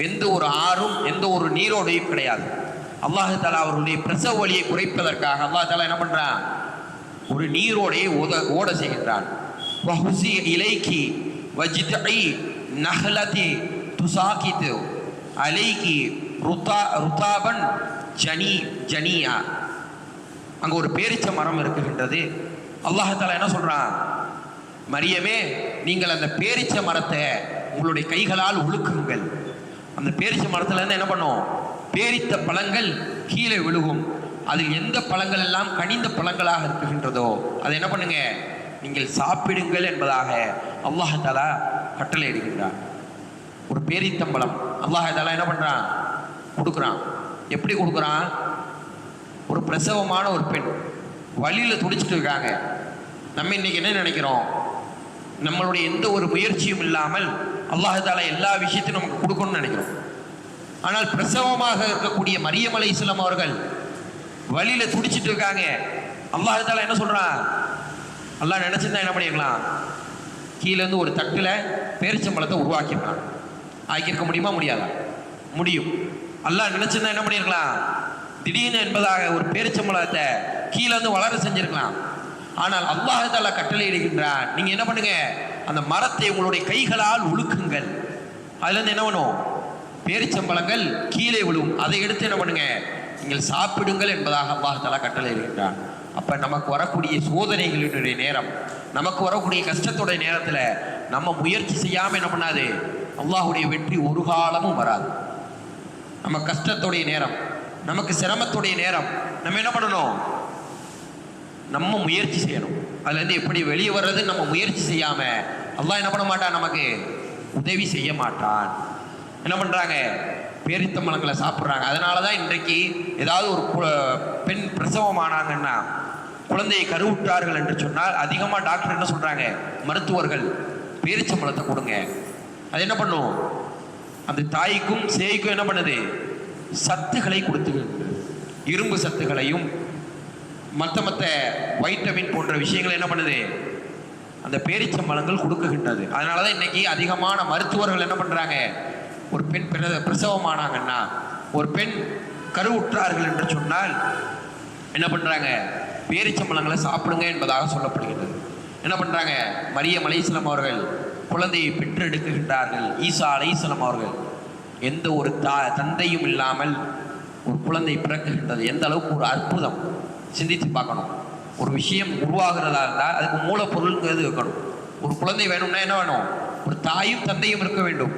எந்த ஒரு ஆறும் எந்த ஒரு நீரோடையும் கிடையாது. அல்லாஹ் தஆலா அவர்களுடைய பிரசவ வலியை குறைப்பதற்காக அல்லாஹ் தஆலா என்ன பண்ணுறான், ஒரு நீரோடையை ஓட செய்கின்றான். வஹுசி இலைக்கி வஜ்தஇ நஹலதி துசாகிது அலைக்கி ருதாபன் ஜனியா. அங்கே ஒரு பேரிச்ச மரம் இருக்குகின்றது. அல்லாஹ் தஆலா என்ன சொல்றான், மரியமே நீங்கள் அந்த பேரிச்ச மரத்தை உங்களுடைய கைகளால் உழுக்குங்கள். அந்த பேரிச்ச மரத்துல இருந்து என்ன பண்ணும், பேரித்த பழங்கள் கீழே விழுகும். அதில் எந்த பழங்கள் எல்லாம் கனிந்த பழங்களாக இருக்குகின்றதோ அதை என்ன பண்ணுங்க, நீங்கள் சாப்பிடுங்கள் என்பதாக அல்லாஹ் தஆலா கட்டளை இடுகின்றான். ஒரு பேரித்தம்பழம் அல்லாஹ் தஆலா என்ன பண்றான், கொடுக்குறான். எப்படி கொடுக்குறான், ஒரு பிரசவமான ஒரு பெண் வழியில் துடிச்சிட்டு இருக்காங்க. நம்ம இன்னைக்கு என்ன நினைக்கிறோம், நம்மளுடைய எந்த ஒரு முயற்சியும் இல்லாமல் அல்லாஹ் தஆலா எல்லா விஷயத்தையும் நமக்கு கொடுக்கணும்னு நினைக்கிறோம். ஆனால் பிரசவமாக இருக்கக்கூடிய மரியம் அலைஹிஸ்ஸலாம் அவர்கள் வழியில் துடிச்சிட்டு இருக்காங்க. அல்லாஹ் தஆலா என்ன சொல்றான், அல்லாஹ் நினைச்சிருந்தா என்ன பண்ணிருக்கலாம், கீழேருந்து ஒரு தட்டில் பேரிச்சம்பழத்தை உருவாக்கிருக்கலாம். ஆக்கியிருக்க முடியுமா, முடியாதா? முடியும். அல்லாஹ் நினைச்சிருந்தா என்ன பண்ணிருக்கலாம், திடீர்னு என்பதாக ஒரு பேரிச்சம்பழத்தை கீழே வந்து வளர செஞ்சிருக்கலாம். ஆனால் அல்லாஹ் தஆலா கட்டளையிடுகின்றான், நீங்க என்ன பண்ணுங்க, அந்த மரத்தை உங்களுடைய கைகளால் உலுக்குங்கள். அதுல இருந்து என்ன பண்ணும், பேரிச்சம்பழங்கள் கீழே விழும், அதை எடுத்து என்ன பண்ணுங்க, நீங்கள் சாப்பிடுங்கள் என்பதாக அல்லாஹ் தஆலா கட்டளையிடுகின்றான். அப்ப நமக்கு வரக்கூடிய சோதனைகளுடைய நேரம், நமக்கு வரக்கூடிய கஷ்டத்துடைய நேரத்துல நம்ம முயற்சி செய்யாம என்ன பண்ணாது, அல்லாஹ்வுடைய வெற்றி ஒரு காலமும் வராது. நம்ம கஷ்டத்துடைய நேரம், நமக்கு சிரமத்துடைய நேரம், நம்ம என்ன பண்ணணும், நம்ம முயற்சி செய்யணும். அதுல இருந்து எப்படி வெளியே வர்றது, நம்ம முயற்சி செய்யாம அல்லாஹ் என்ன பண்ண மாட்டான், நமக்கு உதவி செய்ய மாட்டான். என்ன பண்றாங்க, பேரித்தம்பழங்களை சாப்பிட்றாங்க. அதனாலதான் இன்றைக்கு ஏதாவது ஒரு பெண் பிரசவமானாங்கன்னா, குழந்தையை கருவுற்றார்கள் என்று சொன்னால் அதிகமா டாக்டர் என்ன சொல்றாங்க, மருத்துவர்கள் பேரிச்சம்பழத்தை கொடுங்க. அது என்ன பண்ணும், அந்த தாய்க்கும் சேய்க்கும் என்ன பண்ணுது, சத்துக்களை கொடுத்துக்கிட்டு, இரும்பு சத்துக்களையும் மற்ற வைட்டமின் போன்ற விஷயங்களை என்ன பண்ணுது, அந்த பேரிச்சம்பழங்கள் கொடுக்குகின்றது. அதனாலதான் இன்னைக்கு அதிகமான மருத்துவர்கள் என்ன பண்றாங்க, ஒரு பெண் பிரசவமானாங்கன்னா, ஒரு பெண் கருவுற்றார்கள் என்று சொன்னால் என்ன பண்றாங்க, பேரிச்சம்பழங்களை சாப்பிடுங்க என்பதாக சொல்லப்படுகிறது. என்ன பண்றாங்க, மரியம் அலைஹிஸ்ஸலாம் அவர்கள் குழந்தையை பெற்றெடுக்கின்றார்கள். ஈசா அலைஹிஸ்ஸலாம் அவர்கள் எந்த ஒரு தந்தையும் இல்லாமல் ஒரு குழந்தை பிறக்குகின்றது. எந்த அளவுக்கு ஒரு அற்புதம், சிந்தித்து பார்க்கணும். ஒரு விஷயம் உருவாகிறதா இருந்தால் அதுக்கு மூலப்பொருள்ங்கிறது இருக்கணும். ஒரு குழந்தை வேணும்னா என்ன வேணும், ஒரு தாயும் தந்தையும் இருக்க வேண்டும்.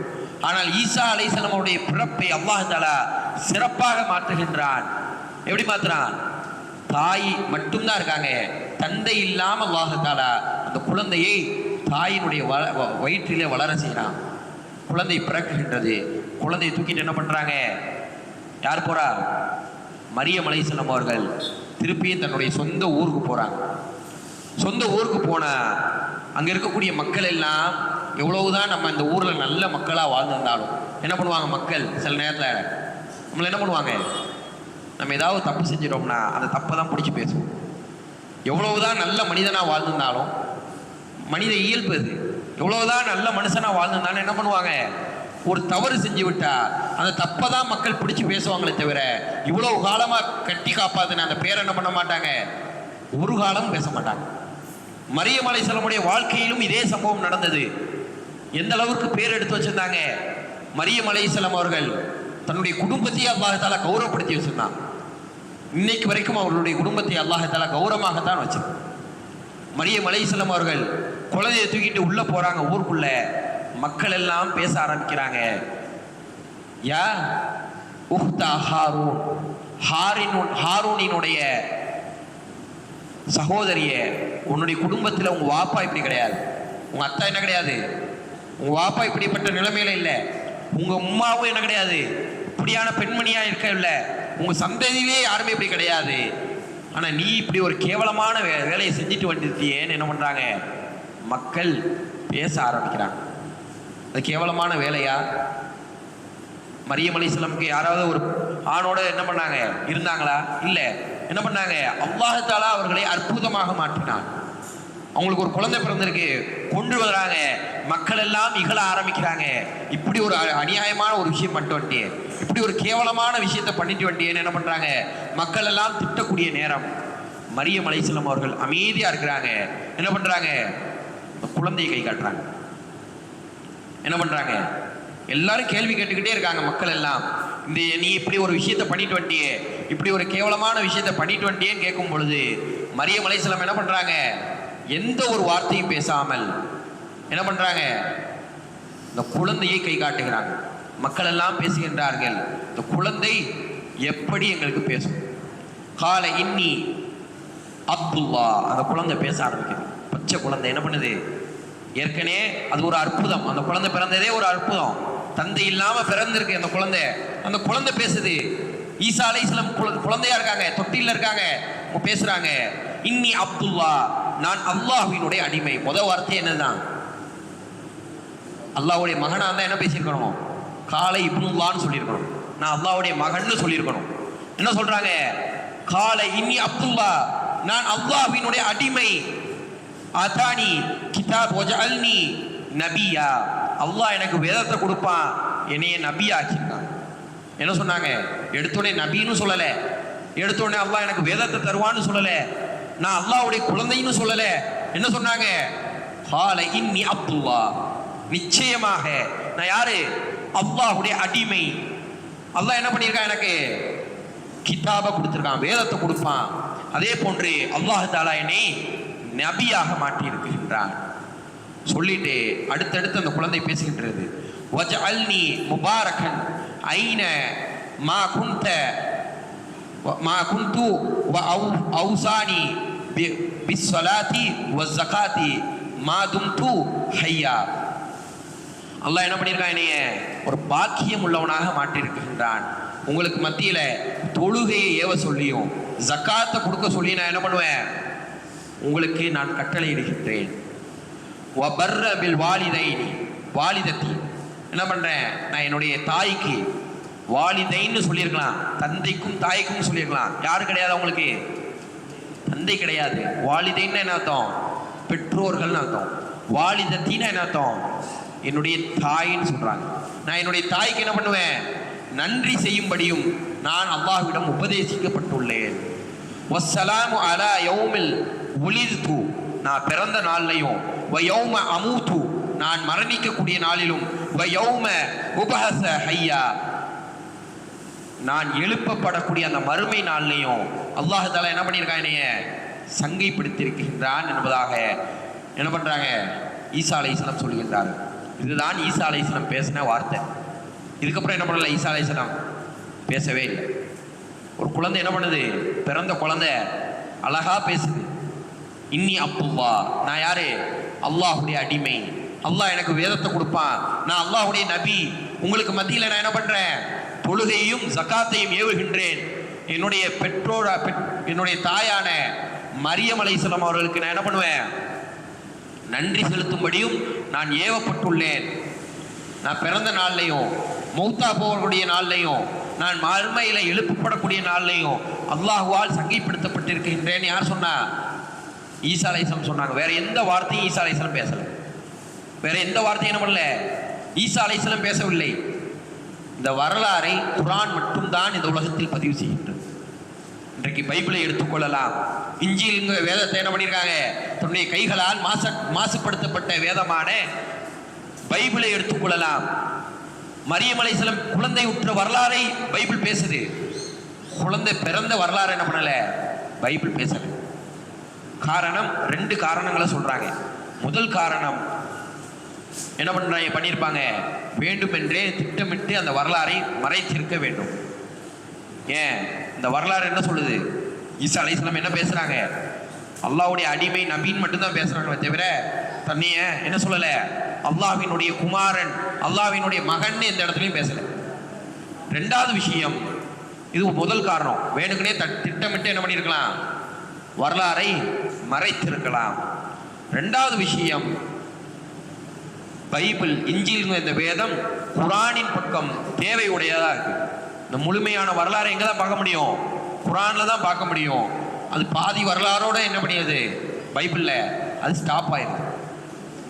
ஆனால் ஈசா அலைஹிஸ்ஸலாம் அவருடைய பிறப்பை அல்லாஹ் தஆலா சிறப்பாக மாற்றுகின்றான். எப்படி மாற்றுறான், தாய் மட்டும்தான் இருக்காங்க, தந்தை இல்லாமல் அல்லாஹ் தஆலா அந்த குழந்தையை தாயினுடைய வயிற்றிலே வளர செய்யறான். குழந்தை பிறக்குகின்றது. குழந்தையை தூக்கிட்டு என்ன பண்றாங்க, யார் போறா, மரியம் அலைஹிஸ்ஸலாம் அவர்கள் திருப்பியும் தன்னுடைய சொந்த ஊருக்கு போறாங்க. சொந்த ஊருக்கு போன அங்க இருக்கக்கூடிய மக்கள் எல்லாம், எவ்வளவுதான் நம்ம இந்த ஊர்ல நல்ல மக்களா வாழ்ந்திருந்தாலும் என்ன பண்ணுவாங்க, மக்கள் சில நேரத்தில் நம்மளை என்ன பண்ணுவாங்க, நம்ம ஏதாவது தப்பு செஞ்சிட்டோம்னா அந்த தப்பை தான் பிடிச்சி பேசுவோம். எவ்வளவுதான் நல்ல மனிதனா வாழ்ந்திருந்தாலும், மனித இயல்பு அது, எவ்வளவுதான் நல்ல மனுஷனா வாழ்ந்திருந்தாலும் என்ன பண்ணுவாங்க, ஒரு தவறு செஞ்சு விட்டா அந்த தப்பை தான் மக்கள் பிடிச்சி பேசுவாங்களே தவிர, இவ்வளவு காலமா கட்டி காப்பாத்தின அந்த பேரை என்ன பண்ண மாட்டாங்க, ஒரு காலம் பேச மாட்டாங்க. மரியம் அலைஹிஸ்ஸலாமுடைய வாழ்க்கையிலும் இதே சம்பவம் நடந்தது. எந்த அளவுக்கு பேர் எடுத்து வச்சிருந்தாங்க, மரியம் அலைஹிஸ்ஸலாம் அவர்கள் தன்னுடைய குடும்பத்தையே அல்லாஹ் தஆலா கௌரவப்படுத்தி வச்சிருந்தான். இன்னைக்கு வரைக்கும் அவர்களுடைய குடும்பத்தை அல்லாஹ் தஆலா கௌரவமாகத்தான் வச்சிருக்கான். மரியம் அலைஹிஸ்ஸலாம் அவர்கள் குழந்தையை தூக்கிட்டு உள்ள போறாங்க. ஊருக்குள்ள மக்கள் எல்லாம் பேச ஆரம்பிக்கிறாங்க. யா உஹ்தா ஹாரூன், ஹாரூனினுடைய சகோதரிய, உன்னுடைய குடும்பத்தில் உங்க வாப்பா இப்படி கிடையாது, உங்க அத்தா என்ன கிடையாது, உங்க வாப்பா இப்படிப்பட்ட நிலைமையில இல்லை, உங்க உம்மாவும் என்ன கிடையாது, இப்படியான பெண்மணியா இருக்க இல்லை, உங்க சந்ததியிலே யாருமே இப்படி கிடையாது. ஆனா நீ இப்படி ஒரு கேவலமான வேலையை செஞ்சுட்டு வந்துட்டியேன்னு என்ன பண்றாங்க, மக்கள் பேச ஆரம்பிக்கிறாங்க. அது கேவலமான வேலையா? மரியம் அலைஹிஸ்ஸலாமுக்கு யாராவது ஒரு ஆணோட என்ன பண்ணாங்க, இருந்தாங்களா? இல்லை. என்ன பண்ணாங்க, அல்லாஹ் தஆலா அவர்களை அற்புதமாக மாற்றினான். அவங்களுக்கு ஒரு குழந்தை பிறந்திருக்கு, கொண்டு வர்றாங்க, மக்கள் எல்லாம் இகழ ஆரம்பிக்கிறாங்க. இப்படி ஒரு அநியாயமான ஒரு விஷயம் பண்ணிட்டு வந்துட்டியே, இப்படி ஒரு கேவலமான விஷயத்தை பண்ணிட்டு வந்துட்டியேன்னு என்ன பண்றாங்க, மக்கள் எல்லாம் திட்டக்கூடிய நேரம் மரியம் அலைஹிஸ்ஸலாம் அவர்கள் அமைதியா இருக்கிறாங்க. என்ன பண்றாங்க, குழந்தையை கை காட்டுறாங்க. என்ன பண்றாங்க, எல்லாரும் கேள்வி கேட்டுக்கிட்டே இருக்காங்க. மக்கள் எல்லாம் இந்த நீ இப்படி ஒரு விஷயத்தை பண்ணிட்டு வந்துட்டியே, இப்படி ஒரு கேவலமான விஷயத்தை பண்ணிட்டு வந்துட்டியேன்னு கேட்கும் பொழுது மரியம் அலைஹிஸ்ஸலாம் என்ன பண்றாங்க, எந்த ஒரு வார்த்தையும் பேசாமல் என்ன பண்றாங்க, இந்த குழந்தையை கை காட்டுகிறாங்க. மக்கள் எல்லாம் பேசுகின்றார்கள், இந்த குழந்தை எப்படி எங்களுக்கு பேசும். கால இன்னி அப்துல்லா, அந்த குழந்தை பேச ஆரம்பிக்குது. பச்சை குழந்தை என்ன பண்ணுது, ஏற்கனவே அது ஒரு அற்புதம். அந்த குழந்தை பிறந்ததே ஒரு அற்புதம். தந்தை இல்லாம பிறந்திருக்கு அந்த குழந்தை. அந்த குழந்தை பேசுது. ஈசா அலைஹிஸ்ஸலாம் குழந்தையா இருக்காங்க, தொட்டில இருக்காங்க, பேசுறாங்க. இன்னி அப்துல்லா, நான் அல்லாஹ்வினுடைய அடிமை. முதல் வார்த்தை என்னதான், அல்லாஹ்வுடைய மகனா இருந்தா என்ன பேசியிருக்கணும், காலை இப்னுல்லான்னு சொல்லியிருக்கணும். நான் அல்லாஹ்வுடைய மகன்னு சொல்லியிருக்கணும். என்ன சொல்றாங்க, காலை இன்னி அப்துல்லா, நான் அல்லாஹ்வினுடைய அடிமை. ஆதானி கிதாப் வஜஅல்னி நபியா, அல்லாஹ் எனக்கு வேதத்தை கொடுப்பான், என்னைய நபியா ஆக்கியிருக்கான். என்ன சொன்னாங்க, எடுத்தோடனே நபின்னு சொல்லலை, எடுத்தோடனே அல்லாஹ் எனக்கு வேதத்தை தருவான்னு சொல்லலை. நான் அல்லாஹ்வுடைய குழந்தைன்னு சொல்லல. என்ன சொன்னாங்க? கால இன்னி அப்துல்லா, நிச்சயமாக நான் யாரு? அல்லாஹ்வுடைய அடிமை. அல்லாஹ் என்ன பண்ணியிருக்கான்? எனக்கு கிதாபை கொடுத்திருக்கான், வேதத்தை கொடுப்பான். அதே போன்று அல்லாஹ் தஆலா என்னை நபியாக மாற்றி இருக்கின்றான் சொல்லிட்டு அடுத்தடுத்து அந்த குழந்தை பேசுகின்றது. வஜஅல்னி முபாரக்கன் ஐன மா குந்து வ அவுசானி பிஸ்ஸலாத்தி வஸ்ஸகாத்தி மா தும்து ஹய்யா. அல்லாஹ் என்ன பண்ணியிருக்கான்? என்னைய ஒரு பாக்கியம் உள்ளவனாக மாற்றியிருக்கின்றான். உங்களுக்கு மத்தியில தொழுகையை ஏவ சொல்லியும் ஜக்காத்தை கொடுக்க சொல்லி நான் என்ன பண்ணுவேன்? உங்களுக்கு நான் கட்டளை இடுகின்றேன். வபர்ர பில் வாலிதைனி, வாலிதத்தி என்ன பண்றேன்? நான் என்னுடைய தாய்க்கு வாலிதைன்னு சொல்லியிருக்கலாம், தந்தைக்கும் தாய்க்கும் சொல்லியிருக்கலாம். யாரு கிடையாது உங்களுக்கு? தந்தை கிடையாது. வாலிதைன்னு என்ன அர்த்தம்? பெற்றோர்கள் அர்த்தம். வாலிதத்தின்னு என்ன அர்த்தம்? என்னுடைய தாயின்னு சொல்றாங்க. நான் என்னுடைய தாய்க்கு என்ன பண்ணுவேன்? நன்றி செய்யும்படியும் நான் அல்லாஹ்விடம் உபதேசிக்கப்பட்டுள்ளேன். வஸ்ஸலாமு அலா யௌமில் உலிது, நான் பிறந்த நாளிலையும், வ யௌம அமூது, நான் மரணிக்கக்கூடிய நாளிலும், வ யௌம உபஹஸ ஹய்யா, நான் எழுப்பப்படக்கூடிய அந்த மறுமை நாளிலையும் அல்லாஹ் தஆலா என்ன பண்ணியிருக்கான்? என்னைய சங்கைப்படுத்தியிருக்கின்றான் என்பதாக என்ன பண்றாங்க? ஈசா அலைஹிஸ்ஸலாம் சொல்லுகின்றார். இதுதான் ஈசா அலைஹிஸ்ஸலாம் பேசின வார்த்தை. இதுக்கப்புறம் என்ன பண்ணல? ஈசா அலைஹிஸ்ஸலாம் பேசவே இல்லை. ஒரு குழந்தை என்ன பண்ணுது? பிறந்த குழந்தை அழகா பேசுது. இன்னி அப்துல்லா, நான் யாரு? அல்லாஹ்வுடைய அடிமை. அல்லாஹ் எனக்கு வேதத்தை கொடுப்பான், நான் அல்லாஹ்வுடைய நபி. உங்களுக்கு மத்தியில் நான் என்ன பண்றேன்? தொழுகையும் ஜக்காத்தையும் ஏவுகின்றேன். என்னுடைய என்னுடைய தாயான மரியம் அலைஹிஸ்ஸலாம் அவர்களுக்கு நான் என்ன பண்ணுவேன்? நன்றி செலுத்தும்படியும் நான் ஏவப்பட்டுள்ளேன். நான் பிறந்த நாள்லையும், மௌத்தா போகக்கூடிய நாள்லையும், நான் மறுமையில எழுப்பப்படக்கூடிய நாள்லையும் அல்லாஹ்வால் சங்கைப்படுத்தப்பட்டிருக்கின்றேன். யார் சொன்னா? ஈசா அலைஹிஸ்ஸலாம் சொன்னாங்க. வேற எந்த வார்த்தையும் ஈசா அலைஹிஸ்ஸலாம் பேசல. வேற எந்த வார்த்தையும் என்ன பண்ணல? ஈசா அலைஹிஸ்ஸலாம் பேசவில்லை. இந்த வரலாறை குர்ஆன் மட்டும்தான் இந்த உலகத்தில் பதிவு செய்கின்றது. இன்றைக்கு பைபிளை எடுத்துக்கொள்ளலாம். இஞ்சில் வேதத்தை என்ன பண்ணியிருக்காங்க? தன்னுடைய கைகளால் மாசுபடுத்தப்பட்ட வேதமான பைபிளை எடுத்துக்கொள்ளலாம். மரியம் அலைஹிஸ்ஸலாம் குழந்தை உற்ற வரலாறை பைபிள் பேசுது. குழந்தை பிறந்த வரலாறு என்ன பண்ணல? பைபிள் பேசல. காரணம், ரெண்டு காரணங்களை சொல்றாங்க. முதல் காரணம் என்ன பண்ணியிருப்பாங்க? வேண்டுமென்றே திட்டமிட்டு அந்த வரலாறை மறைத்திருக்க வேண்டும். ஏன்? இந்த வரலாறு என்ன சொல்லுது? ஈசா அலைஹிஸ்ஸலாம் என்ன பேசுறாங்க? அல்லாஹ்வுடைய அடிமை நபின்னு மட்டும்தான் பேசுறாங்களே தவிர தன்னைய என்ன சொல்லல? அல்லாஹ்வினுடைய குமாரன், அல்லாஹ்வினுடைய மகன் இந்த இடத்துலையும் பேசல. ரெண்டாவது விஷயம், இது முதல் காரணம், வேணுக்குனே திட்டமிட்டு என்ன பண்ணியிருக்கலாம்? வரலாறை மறைத்திருக்கலாம். ரெண்டாவது விஷயம், பைபிள் இஞ்சில் இந்த வேதம் குர்ஆனின் பக்கம் தேவையுடையதா இருக்கு. இந்த முழுமையான வரலாறை எங்க தான் பார்க்க முடியும்? குர்ஆன்ல தான் பார்க்க முடியும். அது பாதி வரலாறோட என்ன பண்ணியது? பைபிள்ல அது ஸ்டாப் ஆயிடுது.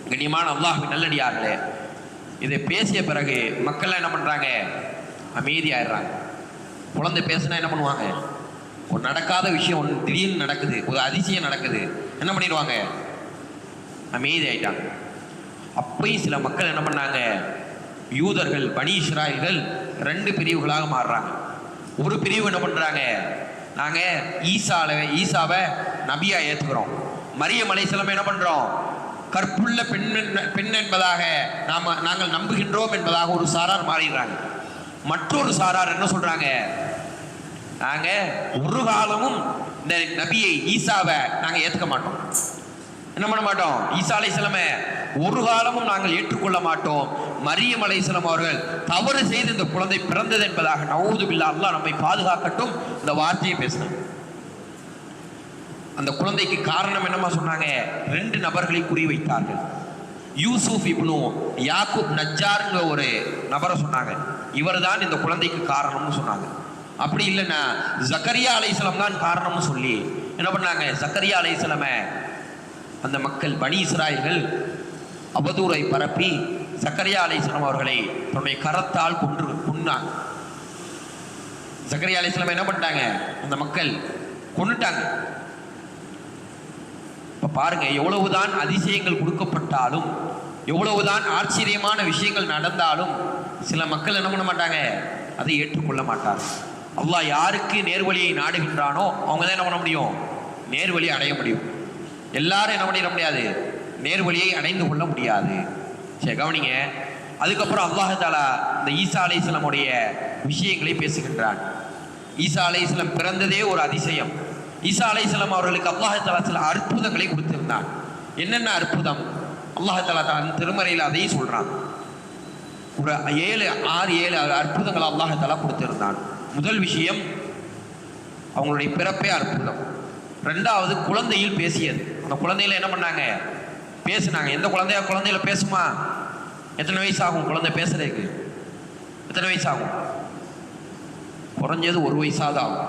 கண்ணியமான அல்லாஹ்வின் நல்லடியார்களே, இதை பேசிய பிறகு மக்கள் என்ன பண்றாங்க? அமைதியாயிடுறாங்க. குழந்தை பேசுனா என்ன பண்ணுவாங்க? ஒரு நடக்காத விஷயம் ஒன்று திடீர்னு நடக்குது, ஒரு அதிசயம் நடக்குது, என்ன பண்ணிடுவாங்க? அமைதி ஆயிட்டாங்க. அப்பயும் சில மக்கள் என்ன பண்ணாங்க? யூதர்கள், பனி இஸ்ராயல்கள் ரெண்டு பிரிவுகளாக மாறுறாங்க. ஒரு பிரிவு என்ன பண்றாங்க? நாங்க ஈசாவை நபியா ஏத்துக்கிறோம், மரியம் அலைஹிஸ்ஸலாம் என்ன பண்றோம்? கற்புள்ள பெண் என்பதாக நாங்கள் நம்புகின்றோம் என்பதாக ஒரு சாரார் மாறிடுறாங்க. மற்றொரு சாரார் என்ன சொல்றாங்க? நாங்க ஒரு காலமும் இந்த நபியை ஈசாவை நாங்க ஏத்துக்க மாட்டோம், என்ன பண்ண மாட்டோம்? ஈசா அலைஹிஸ்ஸலாமை ஒரு காலமும் நாங்கள் ஏற்றுக்கொள்ள மாட்டோம். மரியம் அலைஹிஸ்ஸலாம் அவர்கள் தவறு செய்து இந்த குழந்தை பிறந்தது என்பதாக நஊது பில்லாஹ், அல்லாஹ் நம்மை பாதுகாக்கட்டும், இந்த வார்த்தையை பேசினாங்க. அந்த குழந்தைக்கு காரணம் என்னமா சொன்னாங்க? ரெண்டு நபர்களை குறி வைத்தார்கள். யூசுப் இப்னு யாக்கூப் நஜ்ஜாருங்க ஒரு நபரை சொன்னாங்க, இவர் தான் இந்த குழந்தைக்கு காரணம்னு சொன்னாங்க. அப்படி இல்லைன்னா ஜக்கரியா அலைஹிஸ்ஸலாம் தான் காரணம்னு சொல்லி என்ன பண்ணாங்க? ஜக்கரியா அலைஹிஸ்ஸலாமை அந்த மக்கள் பனி இஸ்ராயல்கள் அவதூறை பரப்பி ஜக்கரியா அலைஹிஸ்ஸலாம் அவர்களை தன்னுடைய கரத்தால் கொன்னாங்க. ஜக்கரியா அலைஹிஸ்ஸலாம் என்ன பண்ணிட்டாங்க? அந்த மக்கள் கொன்னுட்டாங்க. பாருங்க, எவ்வளவுதான் அதிசயங்கள் கொடுக்கப்பட்டாலும், எவ்வளவுதான் ஆச்சரியமான விஷயங்கள் நடந்தாலும் சில மக்கள் என்ன பண்ண மாட்டாங்க, அதை ஏற்றுக்கொள்ள மாட்டார்கள். அல்லாஹ் யாருக்கு நேர்வழியை நாடுகின்றானோ அவங்க தான் என்ன பண்ண முடியும், நேர்வழியை அடைய முடியும். எல்லாரும் என்ன பண்ணிட முடியாது, நேர்வழியை அடைந்து கொள்ள முடியாது. சரி கவனிங்க. அதுக்கப்புறம் அல்லாஹ் தஆலா இந்த ஈசா அலைஹிஸ்ஸலாமுடைய விஷயங்களை பேசுகின்றான். ஈசா அலைஹிஸ்ஸலாம் பிறந்ததே ஒரு அதிசயம். ஈசா அலைஹிஸ்ஸலாம் அவர்களுக்கு அல்லாஹ் தஆலா சில அற்புதங்களை கொடுத்திருந்தான். என்னென்ன அற்புதம் அல்லாஹ் தஆலா தன் திருமறையில் அதையும் சொல்றான். ஒரு 6-7 அற்புதங்களை அல்லாஹ் தஆலா கொடுத்திருந்தான். முதல் விஷயம் அவங்களுடைய பிறப்பே அற்புதம். ரெண்டாவது குழந்தையில் பேசியது. அந்த குழந்தையில என்ன பண்ணாங்க, பேசுனாங்க. எந்த குழந்தையில பேசுமா? எத்தனை வயசு ஆகும் குழந்தை பேசுறதுக்கு? எத்தனை வயசு ஆகும்? குறைஞ்சது 1 வயசாவது ஆகும்.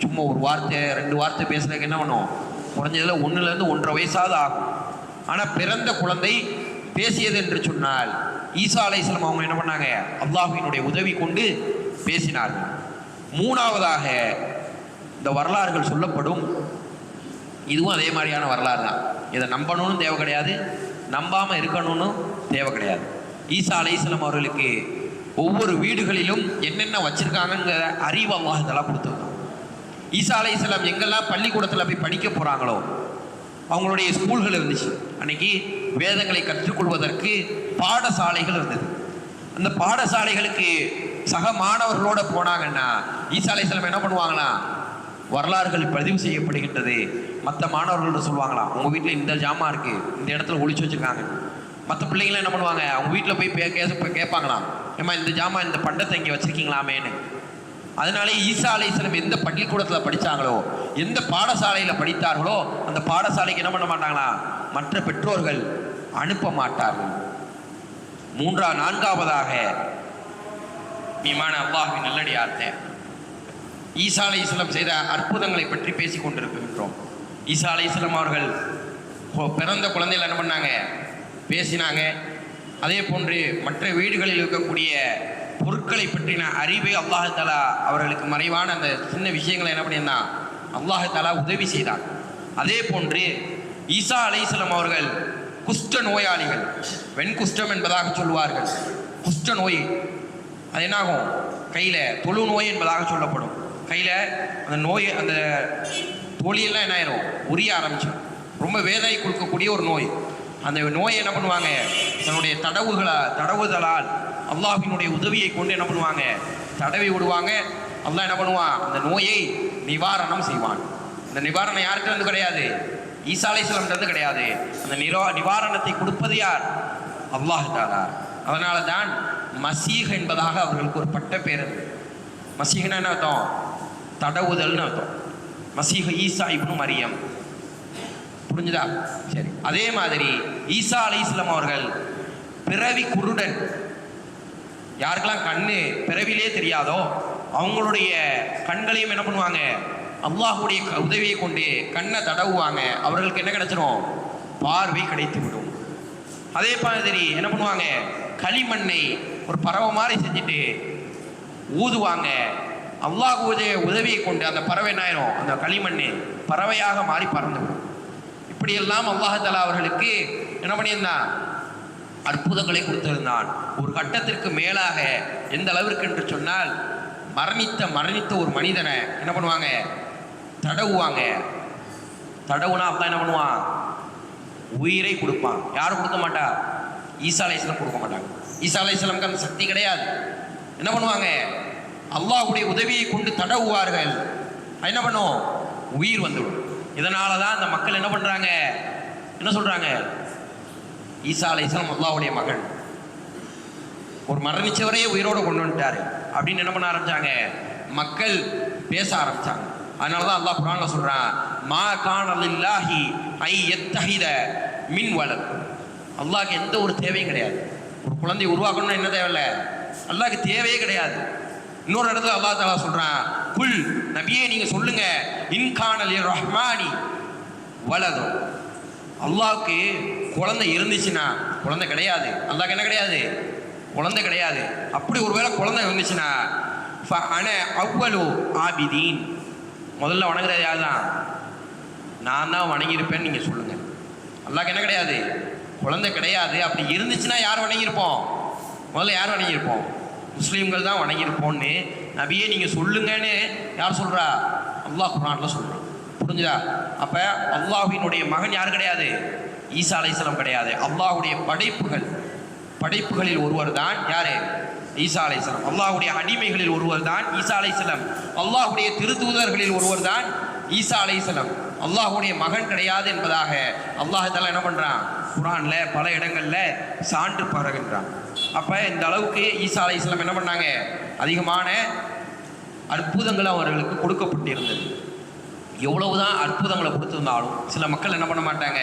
சும்மா ஒரு வார்த்தை 2 வார்த்தை பேசுறதுக்கு என்ன பண்ணும், குறைஞ்சதுல 1லேருந்து 1.5 வயசாவது ஆகும். ஆனால் பிறந்த குழந்தை பேசியது என்று சொன்னால் ஈசா அலைஹிஸ்ஸலாம் அவங்க என்ன பண்ணாங்க, அல்லாஹ்வினுடைய உதவி கொண்டு பேசினார்கள். மூணாவதாக இந்த வரலாறுகள் சொல்லப்படும். இதுவும் அதே மாதிரியான வரலாறு தான். இதை நம்பணும்னு தேவை கிடையாது, நம்பாமல் இருக்கணும்னு தேவை கிடையாது. ஈசா அலைஹிஸ்ஸலாம் அவர்களுக்கு ஒவ்வொரு வீடுகளிலும் என்னென்ன வச்சிருக்காங்கிற அறிவு அல்லாஹ் தஆலா கொடுத்துருக்காங்க. ஈசா அலைஹிஸ்ஸலாம் எங்கெல்லாம் பள்ளிக்கூடத்தில் போய் படிக்க போகிறாங்களோ அவங்களுடைய ஸ்கூல்கள் இருந்துச்சு. அன்னைக்கு வேதங்களை கற்றுக்கொள்வதற்கு பாடசாலைகள் இருந்தது. அந்த பாடசாலைகளுக்கு சக மாணவர்களோட போனாங்கன்னா ஈசா அலைஹிஸ்ஸலாம் என்ன பண்ணுவாங்களா, வரலாறுகள் பதிவு செய்யப்படுகின்றது. மற்ற மாணவர்கள்ட்ட சொல்லுவாங்களாம், உங்கள் வீட்டில் இந்த ஜாமான் இருக்குது, இந்த இடத்துல ஒளிச்சு வச்சுருக்காங்க. மற்ற பிள்ளைங்களும் என்ன பண்ணுவாங்க, அவங்க வீட்டில் போய் கேட்பாங்களாம், ஏம்மா இந்த ஜாமான் இந்த பண்டத்தை இங்கே வச்சுருக்கீங்களாமேன்னு. அதனாலே ஈசா அலைஹிஸ்ஸலாம் எந்த பள்ளிக்கூடத்தில் படித்தாங்களோ, எந்த பாடசாலையில் படித்தார்களோ அந்த பாடசாலைக்கு என்ன பண்ண மாட்டாங்களா, மற்ற பெற்றோர்கள் அனுப்ப மாட்டார்கள். நான்காவதாக மீமான அல்லாஹ்வின் நல்லடியார்த்தே ஈசா அலைஹிஸ்ஸலாம் செய்த அற்புதங்களை பற்றி பேசி கொண்டிருக்கின்றோம். ஈசா அலைஹிஸ்ஸலாம் அவர்கள் பிறந்த குழந்தைகள் என்ன பண்ணாங்க, பேசினாங்க. அதே போன்று மற்ற வீடுகளில் இருக்கக்கூடிய பொருட்களை பற்றின அறிவை அல்லாஹ் தஆலா அவர்களுக்கு மறைவான அந்த சின்ன விஷயங்களை என்ன பண்ணியிருந்தான், அல்லாஹ் தஆலா உதவி செய்தான். அதே போன்று ஈசா அலைஹிஸ்ஸலாம் அவர்கள் குஷ்ட நோயாளிகள், வெண்குஷ்டம் என்பதாக சொல்லுவார்கள். குஷ்ட நோய் அது என்னாகும், கையில் தொழு நோய் என்பதாக சொல்லப்படும். கையில் அந்த நோய், அந்த தொழிலெல்லாம் என்ன ஆயிரும், உரிய ஆரம்பிச்சோம். ரொம்ப வேதனை கொடுக்கக்கூடிய ஒரு நோய். அந்த நோயை என்ன பண்ணுவாங்க, தன்னுடைய தடவுதலால் அல்லாஹ்வினுடைய உதவியை கொண்டு என்ன பண்ணுவாங்க, தடவி விடுவாங்க. அல்லாஹ் என்ன பண்ணுவான், அந்த நோயை நிவாரணம் செய்வான். அந்த நிவாரணம் யார்கிட்ட இருந்து கிடையாது, ஈசா அலைஹிஸ்ஸலாம் இருந்து கிடையாது. அந்த நிவாரணத்தை கொடுப்பது யார், அல்லாஹ் தஆலா. அதனால தான் மசீஹ் என்பதாக அவர்களுக்கு ஒரு பட்ட பேர். மசீஹ்னா என்ன அர்த்தம், தடவுதல்னு அர்த்தம். மசீஹ் ஈசா இப்னு மரியம், புரிஞ்சுதா? சரி. அதே மாதிரி ஈசா அலைஹிஸ்ஸலாம் அவர்கள் பிறவி குருடன். யாருக்கெல்லாம் கண்ணு பிறவிலே தெரியாதோ அவங்களுடைய கண்களையும் என்ன பண்ணுவாங்க, அல்லாஹ்வுடைய உதவியை கொண்டு கண்ணை தடவுவாங்க. அவர்களுக்கு என்ன கிடைச்சிடும், பார்வை கிடைத்து விடும். அதே மாதிரி என்ன பண்ணுவாங்க, களிமண்ணை ஒரு பறவை மாதிரி செஞ்சுட்டு ஊதுவாங்க. அல்லாஹ்வுடைய உதவியை கொண்டு அந்த பறவை என்ன ஆயிரும், அந்த களிமண்ணை பறவையாக மாறி பறந்துவிடும். இப்படியெல்லாம் அல்லாஹ் தஆலா அவர்களுக்கு என்ன பண்ணியிருந்தான், அற்புதங்களை கொடுத்திருந்தான். ஒரு கட்டத்திற்கு மேலாக எந்த அளவிற்கு என்று சொன்னால், மரணித்த ஒரு மனிதனை என்ன பண்ணுவாங்க, தடவுவாங்க. தடவுனா அப்பா என்ன பண்ணுவான், உயிரை கொடுப்பான். யாரும் கொடுக்க மாட்டா, ஈசா அலைஹிஸ்ஸலாம் கொடுக்க மாட்டாங்க. ஈசா அலைஹிஸ்ஸலாமுக்கு அந்த சக்தி கிடையாது. என்ன பண்ணுவாங்க, அல்லாஹ்வுடைய உதவியை கொண்டு தடவுவார்கள். என்ன பண்ணும், உயிர் வந்துவிடும். இதனால தான் அந்த மக்கள் என்ன பண்ணுறாங்க, என்ன சொல்கிறாங்க, ஈசா அலைஹிஸ்ஸலாம் அல்லாஹ்வுடைய மகன், ஒரு மரணிச்சவரையே உயிரோடு கொண்டு வந்துட்டாரு அப்படின்னு என்ன பண்ண ஆரம்பிச்சாங்க, மக்கள் பேச ஆரம்பிச்சாங்க. அதனால தான் அல்லாஹ் குர்ஆன்ல சொல்றான், மா கான லில்லாஹி ஐ யத்தஹித மின் வலத். அல்லாஹ்க்கு எந்த ஒரு தேவையும் கிடையாது. ஒரு குழந்தை உருவாக்கணும்னு என்ன தேவையில்லை, அல்லாஹ்க்கு தேவையே கிடையாது. இன்னொரு இடத்துல அல்லாஹ் தஆலா சொல்றான், குல் நபியே நீங்க சொல்லுங்க, இன்கான லிர் ரஹ்மானி வலது. அல்லாஹ்க்கு குழந்தை இருந்துச்சுன்னா, குழந்தை கிடையாது, அல்லாஹ்க்கு என்ன கிடையாது, குழந்தை கிடையாது. அப்படி ஒருவேளை குழந்தை இருந்துச்சுன்னா ஃபஅன அவ்வலு ஆபிதீன், முதல்ல வணங்குறது யார் தான், நான் தான் வணங்கியிருப்பேன்னு நீங்கள் சொல்லுங்கள். அல்லாஹ்க்கு என்ன கிடையாது? குழந்தை கிடையாது. அப்படி இருந்துச்சுன்னா யார் வணங்கியிருப்போம்? முதல்ல யார் வணங்கியிருப்போம்? முஸ்லீம்கள் தான் வணங்கியிருப்போம்னு நபியே நீங்கள் சொல்லுங்கன்னு யார் சொல்கிறா? அல்லாஹ் குர்ஆனில் சொல்கிறான். புரிஞ்சுதா? அப்போ அல்லாஹ்வினுடைய மகன் யார் கிடையாது? ஈசா அலைஹிஸ்ஸலாம் கிடையாது. அல்லாஹ்வுடைய படைப்புகளில் ஒருவர் தான் யாரு? ஈசா அலைஹிஸ்ஸலாம். அல்லாஹ்வுடைய அடிமைகளில் ஒருவர் தான் ஈசா அலைஹிஸ்ஸலாம். அல்லாஹ்வுடைய திருத்தூதர்களில் ஒருவர் தான் ஈசா அலைஹிஸ்ஸலாம். அல்லாஹ்வுடைய மகன் கிடையாது என்பதாக அல்லாஹ் தஆலா என்ன பண்ணுறான்? குர்ஆன்ல பல இடங்கள்ல சான்று பரவுகின்றான். அப்போ இந்த அளவுக்கு ஈசா அலைஹிஸ்ஸலாம் என்ன பண்ணாங்க? அதிகமான அற்புதங்கள் அவர்களுக்கு கொடுக்கப்பட்டிருந்தது. எவ்வளவுதான் அற்புதங்களை கொடுத்திருந்தாலும் சில மக்கள் என்ன பண்ண மாட்டாங்க?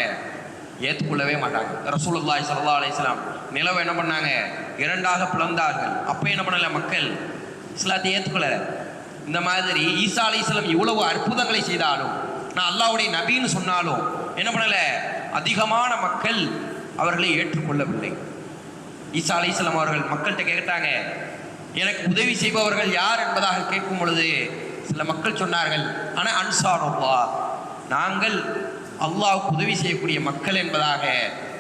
ஏற்றுக்கொள்ளவே மாட்டாங்க. ரசூலுல்லாஹி ஸல்லல்லாஹு அலைஹி வஸல்லம் நிலவை என்ன பண்ணாங்க? இரண்டாக பிளந்தார்கள். அப்போ என்ன பண்ணல மக்கள்? இஸ்லாத்தை ஏற்றுக்கொள்ள. இந்த மாதிரி ஈசா அலைஹிஸ்ஸலாம் இவ்வளவு அற்புதங்களை செய்தாலும், நான் அல்லாஹ்வுடைய நபின்னு சொன்னாலும் என்ன பண்ணல? அதிகமான மக்கள் அவர்களை ஏற்றுக்கொள்ளவில்லை. ஈசா அலைஹிஸ்ஸலாம் அவர்கள் மக்கள்கிட்ட கேட்டாங்க, எனக்கு உதவி செய்பவர்கள் யார் என்பதாக கேட்கும் பொழுது சில மக்கள் சொன்னார்கள், ஆனால் அன்சாருல்லாஹ், நாங்கள் அல்லாஹ்வுக்கு உதவி செய்யக்கூடிய மக்கள் என்பதாக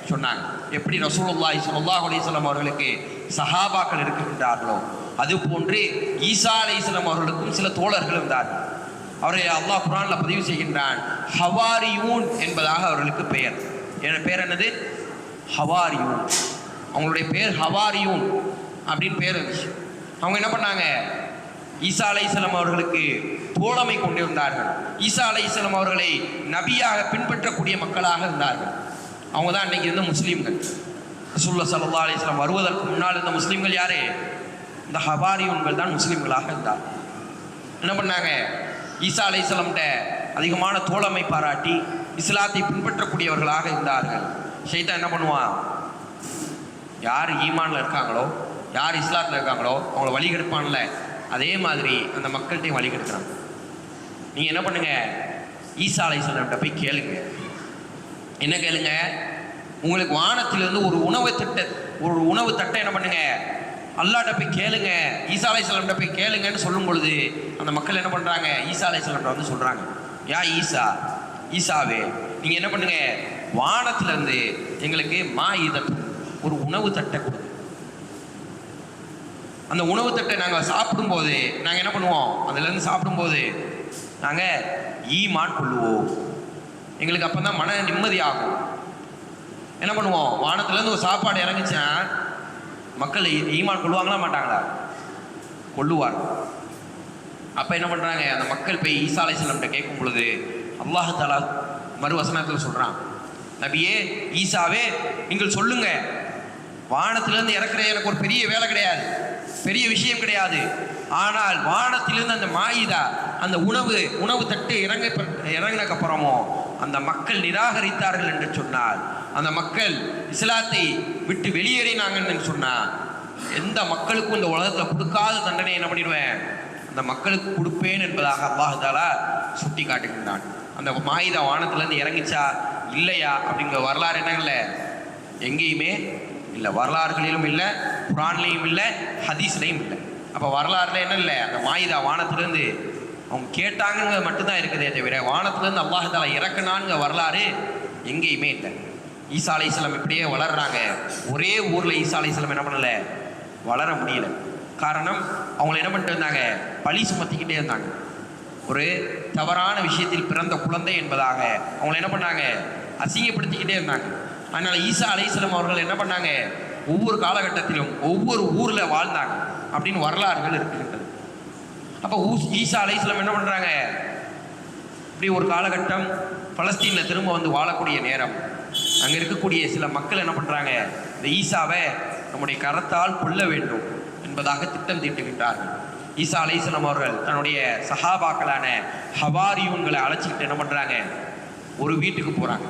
சொன்னாங்க. எப்படி ரசூலுல்லாஹி ஸல்லல்லாஹு அலைஹி வஸல்லம் அவர்களுக்கு சஹாபாக்கள் இருக்கின்றார்களோ அதுபோன்று ஈசா அலைஹிஸ்ஸலாம் அவர்களுக்கும் சில தோழர்கள் இருந்தார்கள். அவரை அல்லாஹ் குர்ஆனில் பதிவு செய்கின்றான். ஹவாரியூன் என்பதாக அவர்களுக்கு பெயர். பேர் என்னது? ஹவாரியூன். அவங்களுடைய பேர் ஹவாரியூன் அப்படின்னு பேர் இருந்துச்சு. அவங்க என்ன பண்ணாங்க? ஈசா அலைஹிஸ்ஸலாம் அவர்களுக்கு தோழமை கொண்டிருந்தார்கள். ஈசா அலைஹிஸ்ஸலாம் அவர்களை நபியாக பின்பற்றக்கூடிய மக்களாக இருந்தார்கள். அவங்க தான் அன்னைக்கு இருந்த முஸ்லீம்கள். ரசூலுல்லாஹி ஸல்லல்லாஹு அலைஹி வஸல்லம் வருவதற்கு முன்னால் இருந்த முஸ்லீம்கள் யாரு? இந்த ஹவாரியூன்கள் தான் முஸ்லீம்களாக இருந்தார். என்ன பண்ணாங்க? ஈசா அலைஹிஸ்ஸலாம்கிட்ட அதிகமான தோழமை பாராட்டி இஸ்லாத்தை பின்பற்றக்கூடியவர்களாக இருந்தார்கள். ஷைத்தான் என்ன பண்ணுவான்? யார் ஈமான்ல இருக்காங்களோ, யார் இஸ்லாத்தில் இருக்காங்களோ அவங்கள வழி கெடுப்பான்ல, அதே மாதிரி அந்த மக்கள்கிட்டையும் வழி கெடுக்கிறாங்க. நீங்கள் என்ன பண்ணுங்க? ஈசா அலைஹிஸ்ஸலாம்கிட்ட போய் கேளுங்க. என்ன கேளுங்க? உங்களுக்கு வானத்திலிருந்து ஒரு உணவு தட்டை என்ன பண்ணுங்க? அல்லாஹ்ட்ட போய் கேளுங்க, ஈசா அலைஹிஸ்ஸலாம்கிட்ட போய் கேளுங்கன்னு சொல்லும் பொழுது அந்த மக்கள் என்ன பண்ணுறாங்க? ஈசா அலைஹிஸ்ஸலாம்கிட்ட வந்து சொல்கிறாங்க, யா ஈசாவே நீங்கள் என்ன பண்ணுங்க? வானத்திலிருந்து எங்களுக்கு ஒரு உணவு தட்டை கொடுங்க. அந்த உணவு தட்டை நாங்கள் சாப்பிடும்போது நாங்கள் என்ன பண்ணுவோம்? அதுலேருந்து சாப்பிடும்போது நாங்கள் ஈமான் கொள்ளுவோம். எங்களுக்கு அப்போ தான் மன நிம்மதி ஆகும். என்ன பண்ணுவோம்? வானத்துலேருந்து ஒரு சாப்பாடு இறங்குச்சா மக்கள் ஈமான் கொள்ளுவாங்களா மாட்டாங்களா? கொள்ளுவார். அப்போ என்ன பண்ணுறாங்க? அந்த மக்கள் போய் ஈசா அலைஹிஸ்ஸலாம்கிட்ட கேட்கும் பொழுது அல்லாஹ் தஆலா மறுவசனத்தில் சொல்கிறான், நபியே ஈசாவே நீங்கள் சொல்லுங்க, வானத்திலிருந்து இறக்குற எனக்கு ஒரு பெரிய வேலை கிடையாது, பெரிய விஷயம் கிடையாது. ஆனால் வானத்திலிருந்து அந்த மாயிதா, அந்த உணவு தட்டு இறங்கினக்கு அப்புறமோ அந்த மக்கள் நிராகரித்தார்கள் என்று சொன்னால், அந்த மக்கள் இஸ்லாத்தை விட்டு வெளியேறினாங்கன்னு சொன்னால், எந்த மக்களுக்கும் இந்த உலகத்தில் கொடுக்காத தண்டனை என்ன பண்ணிடுவேன்? அந்த மக்களுக்கு கொடுப்பேன் என்பதாக அல்லாஹ் தஆலா சுட்டி காட்டுகின்றான். அந்த மாயிதா வானத்திலேருந்து இறங்கிச்சா இல்லையா அப்படிங்கிற வரலாறு என்னங்கள்ல எங்கேயுமே இல்லை. வரலாறுகளிலும் இல்லை, குர்ஆன்லையும் இல்லை, ஹதீஸ்லையும் இல்லை. அப்போ வரலாறுல என்ன இல்லை? அந்த மாயிதா வானத்திலேருந்து அவங்க கேட்டாங்கிறது மட்டும்தான் இருக்குதே தவிர வானத்திலேருந்து அல்லாஹ் தஆலா இறக்குனான்ங்கிற வரலாறு எங்கேயுமே இல்லை. ஈசா அலைஹிஸ்ஸலாம் இப்படியே வளர்றாங்க. ஒரே ஊரில் ஈசா அலைஹிஸ்ஸலாம் என்ன பண்ணலை? வளர முடியல. காரணம், அவங்கள என்ன பண்ணிட்டு இருந்தாங்க? பழி சுமத்திக்கிட்டே இருந்தாங்க. ஒரு தவறான விஷயத்தில் பிறந்த குழந்தை என்பதாக அவங்கள என்ன பண்ணாங்க? அசிங்கப்படுத்திக்கிட்டே இருந்தாங்க. அதனால் ஈசா அலைஹிஸ்ஸலாம் அவர்கள் என்ன பண்ணாங்க? ஒவ்வொரு காலகட்டத்திலும் ஒவ்வொரு ஊரில் வாழ்ந்தாங்க அப்படின்னு வரலாறுகள் இருக்கின்றது. அப்போ ஈசா அலைஹிஸ்ஸலாம் என்ன பண்ணுறாங்க? இப்படி ஒரு காலகட்டம் பலஸ்தீனில் திரும்ப வந்து வாழக்கூடிய நேரம், அங்கே இருக்கக்கூடிய சில மக்கள் என்ன பண்ணுறாங்க? இந்த ஈசாவை நம்முடைய கரத்தால் கொல்ல வேண்டும் என்பதாக திட்டம் தீட்டுகின்றார்கள். ஈசா அலைஹிஸ்ஸலாம் அவர்கள் தன்னுடைய சஹாபாக்களான ஹவாரியூன்களை அழைச்சிக்கிட்டு என்ன பண்ணுறாங்க? ஒரு வீட்டுக்கு போகிறாங்க.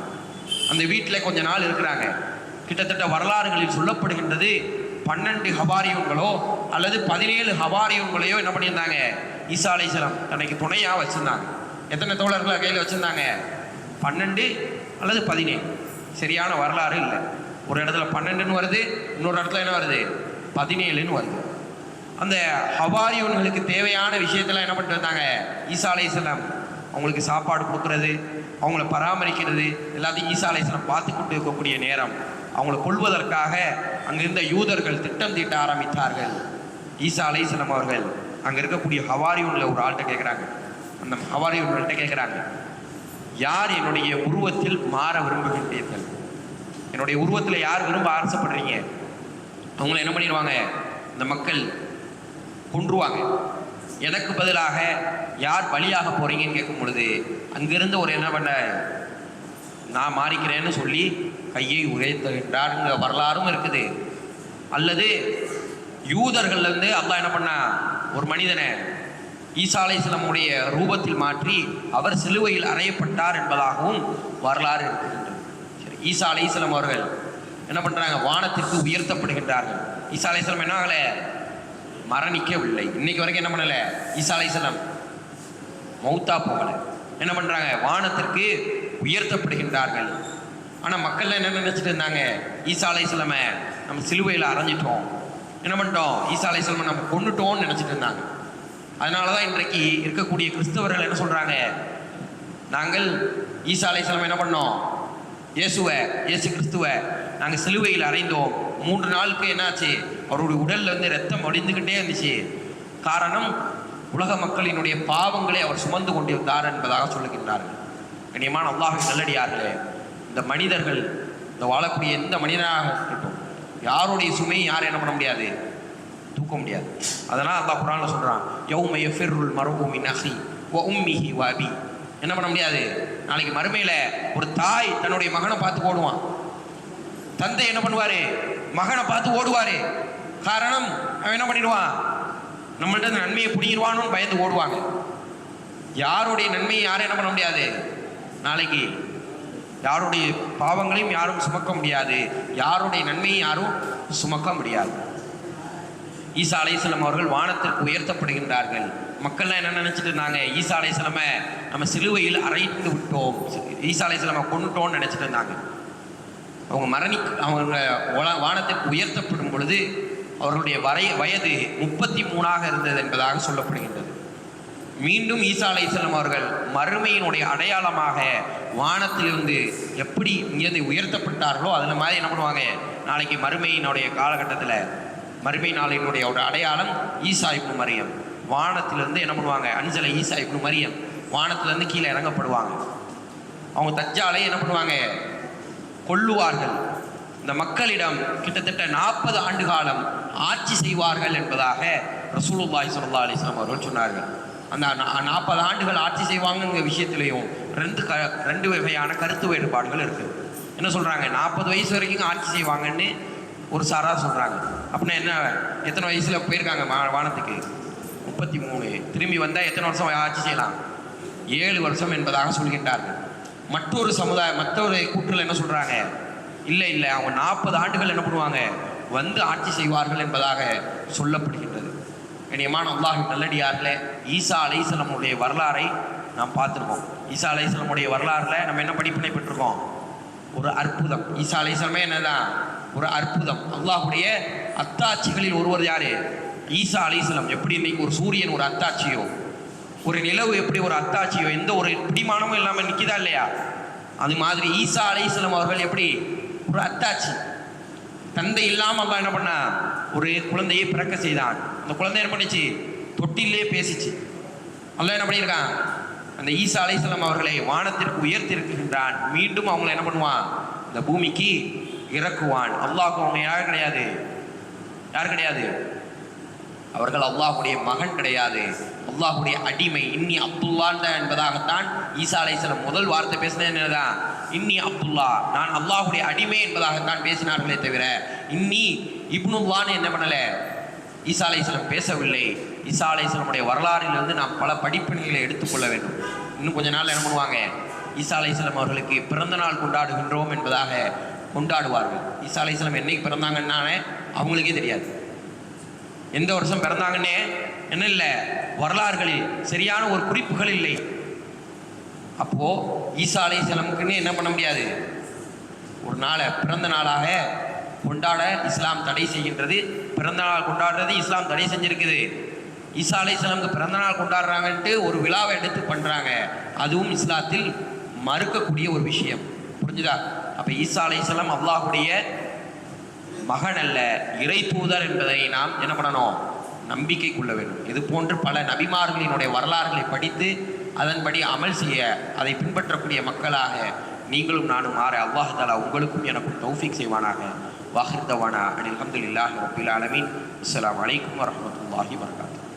அந்த வீட்டில் கொஞ்ச நாள் இருக்கிறாங்க. கிட்டத்தட்ட வரலாறுகளில் சொல்லப்படுகின்றது 12 ஹவாரியூன்களோ அல்லது 17 ஹவாரியூன்களையோ என்ன பண்ணியிருந்தாங்க? ஈசா அலைஹிஸ்ஸலாம் தனக்கு துணையாக வச்சுருந்தாங்க. எத்தனை தோழர்களை கையில் வச்சுருந்தாங்க? 12 அல்லது 17, சரியான வரலாறு இல்லை. ஒரு இடத்துல 12ன்னு வருது, இன்னொரு இடத்துல என்ன வருது? 17ன்னு வருது. அந்த ஹவாரியூன்களுக்கு தேவையான விஷயத்தெல்லாம் என்ன பண்ணிட்டு வந்தாங்க? ஈசா அலைஹிஸ்ஸலாம் அவங்களுக்கு சாப்பாடு கொடுக்குறது, அவங்கள பராமரிக்கிறது எல்லாத்தையும் ஈசா அலைஹிஸ்ஸலாம் பார்த்து கொண்டு இருக்கக்கூடிய நேரம் அவங்கள கொல்வதற்காக அங்கிருந்த யூதர்கள் திட்டம் தீட்ட ஆரம்பித்தார்கள். ஈசா அலைஹிஸ்ஸலாம் அவர்கள் அங்கே இருக்கக்கூடிய ஹவாரியூன்ல ஒரு ஆள்கிட்ட கேட்குறாங்க. அந்த ஹவாரியூன்கிட்ட கேட்குறாங்க, யார் என்னுடைய உருவத்தில் மாற விரும்புகின்றீர்கள்? என்னுடைய உருவத்தில் யார் விரும்ப ஆசைப்படுறீங்க? அவங்கள என்ன பண்ணிடுவாங்க, இந்த மக்கள் கொன்றுவாங்க. எனக்கு பதிலாக யார் பலியாக போறீங்கன்னு கேட்கும் பொழுது அங்கிருந்து ஒரு என்ன பண்ண, நான் மாறிக்கிறேன்னு சொல்லி கையை உரைத்துகின்றாருங்கிற வரலாறும் இருக்குது. அல்லது யூதர்கள்லேருந்து அல்லாஹ் என்ன பண்ணா, ஒரு மனிதனை ஈசா அலைஹிஸ்ஸலாமுடைய ரூபத்தில் மாற்றி அவர் சிலுவையில் அறையப்பட்டார் என்பதாகவும் வரலாறு இருக்கின்றது. சரி, ஈசா அலைஹிஸ்ஸலாம் அவர்கள் என்ன பண்ணுறாங்க, வானத்திற்கு உயர்த்தப்படுகின்றார்கள். ஈசா அலைஹிஸ்ஸலாம் என்ன ஆகலை, மரணிக்கவில்லை. இன்னைக்கு வரைக்கும் என்ன பண்ணலை, ஈசா அலைஹிஸ்ஸலாம் மௌத்தா போகலை. என்ன பண்ணுறாங்க, வானத்திற்கு உயர்த்தப்படுகின்றார்கள். ஆனால் மக்கள் என்ன நினச்சிட்டு இருந்தாங்க, ஈசா அலைஹிஸ்ஸலாமை நம்ம சிலுவையில் அரைஞ்சிட்டோம், என்ன பண்ணிட்டோம், ஈசா அலைஹிஸ்ஸலாமை நம்ம கொண்டுட்டோம்னு நினச்சிட்டு இருந்தாங்க. அதனால தான் இன்றைக்கு இருக்கக்கூடிய கிறிஸ்தவர்கள் என்ன சொல்கிறாங்க, நாங்கள் ஈசா அலைஹிஸ்ஸலாம் என்ன பண்ணோம், இயேசு கிறிஸ்துவை நாங்கள் சிலுவையில் அறைந்தோம். 3 நாளுக்கு என்னாச்சு, அவருடைய உடல்ல இருந்து ரத்தம் வடிந்துக்கிட்டே இருந்துச்சு. காரணம், உலக மக்களினுடைய பாவங்களை அவர் சுமந்து கொண்டிருந்தார் என்பதாக சொல்லுகின்றார்கள். கண்ணியமான அல்லாஹ்வின் நல்லடியார்களே, இந்த மனிதர்கள், இந்த வாழக்கூடிய எந்த மனிதனாக இருக்கட்டும், யாருடைய சுமையை யாரும் என்ன பண்ண முடியாது, தூக்க முடியாது. அதனால் அல்லாஹ் குர்ஆன்ல சொல்கிறான், யௌம யஃபிர்ருல் மர்உ மின் அஹி வ உம்மிஹி வ அபி. என்ன பண்ண முடியாது, நாளைக்கு மறுமையில் ஒரு தாய் தன்னுடைய மகனை பார்த்து ஓடுவான், தந்தை என்ன பண்ணுவார், மகனை பார்த்து ஓடுவார். காரணம், அவன் என்ன பண்ணிடுவான், நம்மள்ட்ட நன்மையை பிடிங்கிடுவானு பயந்து ஓடுவாங்க. யாருடைய நன்மையை யாரும் என்ன பண்ண முடியாது, நாளைக்கு யாருடைய பாவங்களையும் யாரும் சுமக்க முடியாது, யாருடைய நன்மையை யாரும் சுமக்க முடியாது. ஈசா அலைஹிஸ்ஸலாம் அவர்கள் வானத்திற்கு உயர்த்தப்படுகின்றார்கள். மக்கள்லாம் என்ன நினச்சிட்டு இருந்தாங்க, ஈசா அலைஹிஸ்ஸலாமை நம்ம சிலுவையில் அறைந்து விட்டோம், ஈசா அலைஹிஸ்ஸலாமை கொண்டுட்டோம்னு நினச்சிட்டு இருந்தாங்க. அவங்க வானத்திற்கு உயர்த்தப்படும் பொழுது அவர்களுடைய வயது 33 இருந்தது என்பதாக சொல்லப்படுகின்றது. மீண்டும் ஈசா அலைஹிஸ்ஸலாம் அவர்கள் மறுமையினுடைய அடையாளமாக வானத்திலிருந்து எப்படி இங்கிருந்து உயர்த்தப்பட்டார்களோ அதில் மாதிரி என்ன பண்ணுவாங்க, நாளைக்கு மறுமையினுடைய காலகட்டத்தில் மறுமை நாளினுடைய ஒரு அடையாளம் ஈசா இப்னு மரியம். வானத்திலிருந்து என்ன பண்ணுவாங்க, அன்சல ஈசா இப்னு மரியம் வானத்திலிருந்து கீழே இறங்கப்படுவாங்க. அவங்க தஜ்ஜாலை என்ன பண்ணுவாங்க, கொல்லுவார்கள். இந்த மக்களிடம் கிட்டத்தட்ட 40 ஆண்டு காலம் ஆட்சி செய்வார்கள் என்பதாக ரசூலுல்லாஹி ஸல்லல்லாஹு அலைஹி வஸல்லம் அவர்கள் சொன்னார்கள். அந்த 40 ஆண்டுகள் ஆட்சி செய்வாங்கங்கிற விஷயத்திலையும் ரெண்டு வகையான கருத்து வேறுபாடுகள் இருக்குது. என்ன சொல்கிறாங்க, 40 வயசு வரைக்கும் ஆட்சி செய்வாங்கன்னு ஒரு சாரார் சொல்கிறாங்க. அப்படின்னா என்ன, எத்தனை வயசில் போயிருக்காங்க வானத்துக்கு, 33. திரும்பி வந்தால் எத்தனை வருஷம் ஆட்சி செய்யலாம், 7 வருஷம் என்பதாக சொல்கின்றார்கள். மற்றொரு கூற்றில் என்ன சொல்கிறாங்க, இல்லை அவங்க 40 ஆண்டுகள் என்ன பண்ணுவாங்க, வந்து ஆட்சி செய்வார்கள் என்பதாக சொல்லப்படுகின்றது. கண்ணியமான அல்லாஹ்வின் நல்லடியார்களே, ஈசா அலைஹிஸ்ஸலாமுடைய வரலாறை நாம் பார்த்துருக்கோம். ஈசா அலைஹிஸ்ஸலாமுடைய வரலாறில் நம்ம என்ன படிப்பினை பெற்றிருக்கோம், ஒரு அற்புதம். ஈசா அலைஹிஸ்ஸலாமே என்னதான், ஒரு அற்புதம். அல்லாஹ்வுடைய அத்தாட்சிகளில் ஒருவர் யாரு, ஈசா அலைஹிஸ்ஸலாம். எப்படி இன்னைக்கு ஒரு சூரியன் ஒரு அத்தாட்சியோ, ஒரு நிலவு எப்படி ஒரு அத்தாட்சியோ, எந்த ஒரு பிடிமானமும் இல்லாமல் நிற்கிதா இல்லையா, அது மாதிரி ஈசா அலைஹிஸ்ஸலாம் அவர்கள் எப்படி ஒரு அத்தாட்சி. தந்தை இல்லாமல் அல்லாஹ் என்ன பண்ணா, ஒரு குழந்தையை பிறக்க செய்தான். அந்த குழந்தை என்ன பண்ணிச்சு, தொட்டிலே பேசிச்சு. அல்லாஹ் என்ன பண்ணியிருக்கான், அந்த ஈசா அலைஹிஸ்ஸலாம் அவர்களை வானத்திற்கு உயர்த்திருக்கின்றான். மீண்டும் அவங்களை என்ன பண்ணுவான், இந்த பூமிக்கு இறக்குவான். அல்லாஹ்வுக்கு அவங்க யார் கிடையாது, அவர்கள் அல்லாஹ்வுடைய மகன் கிடையாது, அல்லாஹ்வுடைய அடிமை. இன்னி அப்துல்லான் என்பதாகத்தான் ஈசா அலைஹிஸ்ஸலாம் முதல் வார்த்தை பேசினது என்னதான், இன்னி அப்துல்லா, நான் அல்லாஹ்வுடைய அடிமை என்பதாகத்தான் பேசினார்களே தவிர இன்னி இப்னுல்லான்னு என்ன பண்ணலை, ஈசா அலைஹிஸ்ஸலாம் பேசவில்லை. ஈசா அலைஹிஸ்ஸலாமுடைய வரலாறிலிருந்து நாம் பல படிப்பினைகளை எடுத்துக்கொள்ள வேண்டும். இன்னும் கொஞ்ச நாள் என்ன பண்ணுவாங்க, ஈசா அலைஹிஸ்ஸலாம் அவர்களுக்கு பிறந்த நாள் கொண்டாடுகின்றோம் என்பதாக கொண்டாடுவார்கள். ஈசா அலைஹிஸ்ஸலாம் என்னைக்கு பிறந்தாங்கன்னாலே அவங்களுக்கே தெரியாது, எந்த வருஷம் பிறந்தாங்கன்னே என்ன இல்லை, வரலாறுகளில் சரியான ஒரு குறிப்புகள் இல்லை. அப்போது ஈசா அலைஹிஸ்ஸலாமுக்குன்னு என்ன பண்ண முடியாது, ஒரு நாளை பிறந்த நாளாக கொண்டாட இஸ்லாம் தடை செய்கின்றது. பிறந்த நாள் கொண்டாடுறது இஸ்லாம் தடை செஞ்சிருக்குது. ஈசா அலைஹிஸ்ஸலாமுக்கு பிறந்த நாள் கொண்டாடுறாங்கன்ட்டு ஒரு விழாவை எடுத்து பண்ணுறாங்க, அதுவும் இஸ்லாத்தில் மறுக்கக்கூடிய ஒரு விஷயம். புரிஞ்சுதா? அப்போ ஈசா அலைஹிஸ்ஸலாம் அல்லாஹுடைய மகன் அல்ல, இறை தூதர் என்பதை நாம் என்ன பண்ணணும்? நம்பிக்கை கொள்ள வேண்டும். இது போன்று பல நபிமார்களினுடைய வரலாறுகளை படித்து அதன்படி அமல் செய்ய, அதை பின்பற்றக்கூடிய மக்களாக நீங்களும் நானும் மாற அல்லாஹ் தஆலா உங்களுக்கும் எனக்கும் தௌஃபீக் செய்வானாக. வாஹிர் தவானா அனில் ஹம்துலில்லாஹி ரப்பில் ஆலமீன். அஸ்ஸலாமு அலைக்கும் வரஹ்மத்துல்லாஹி வபரகாத்துஹு.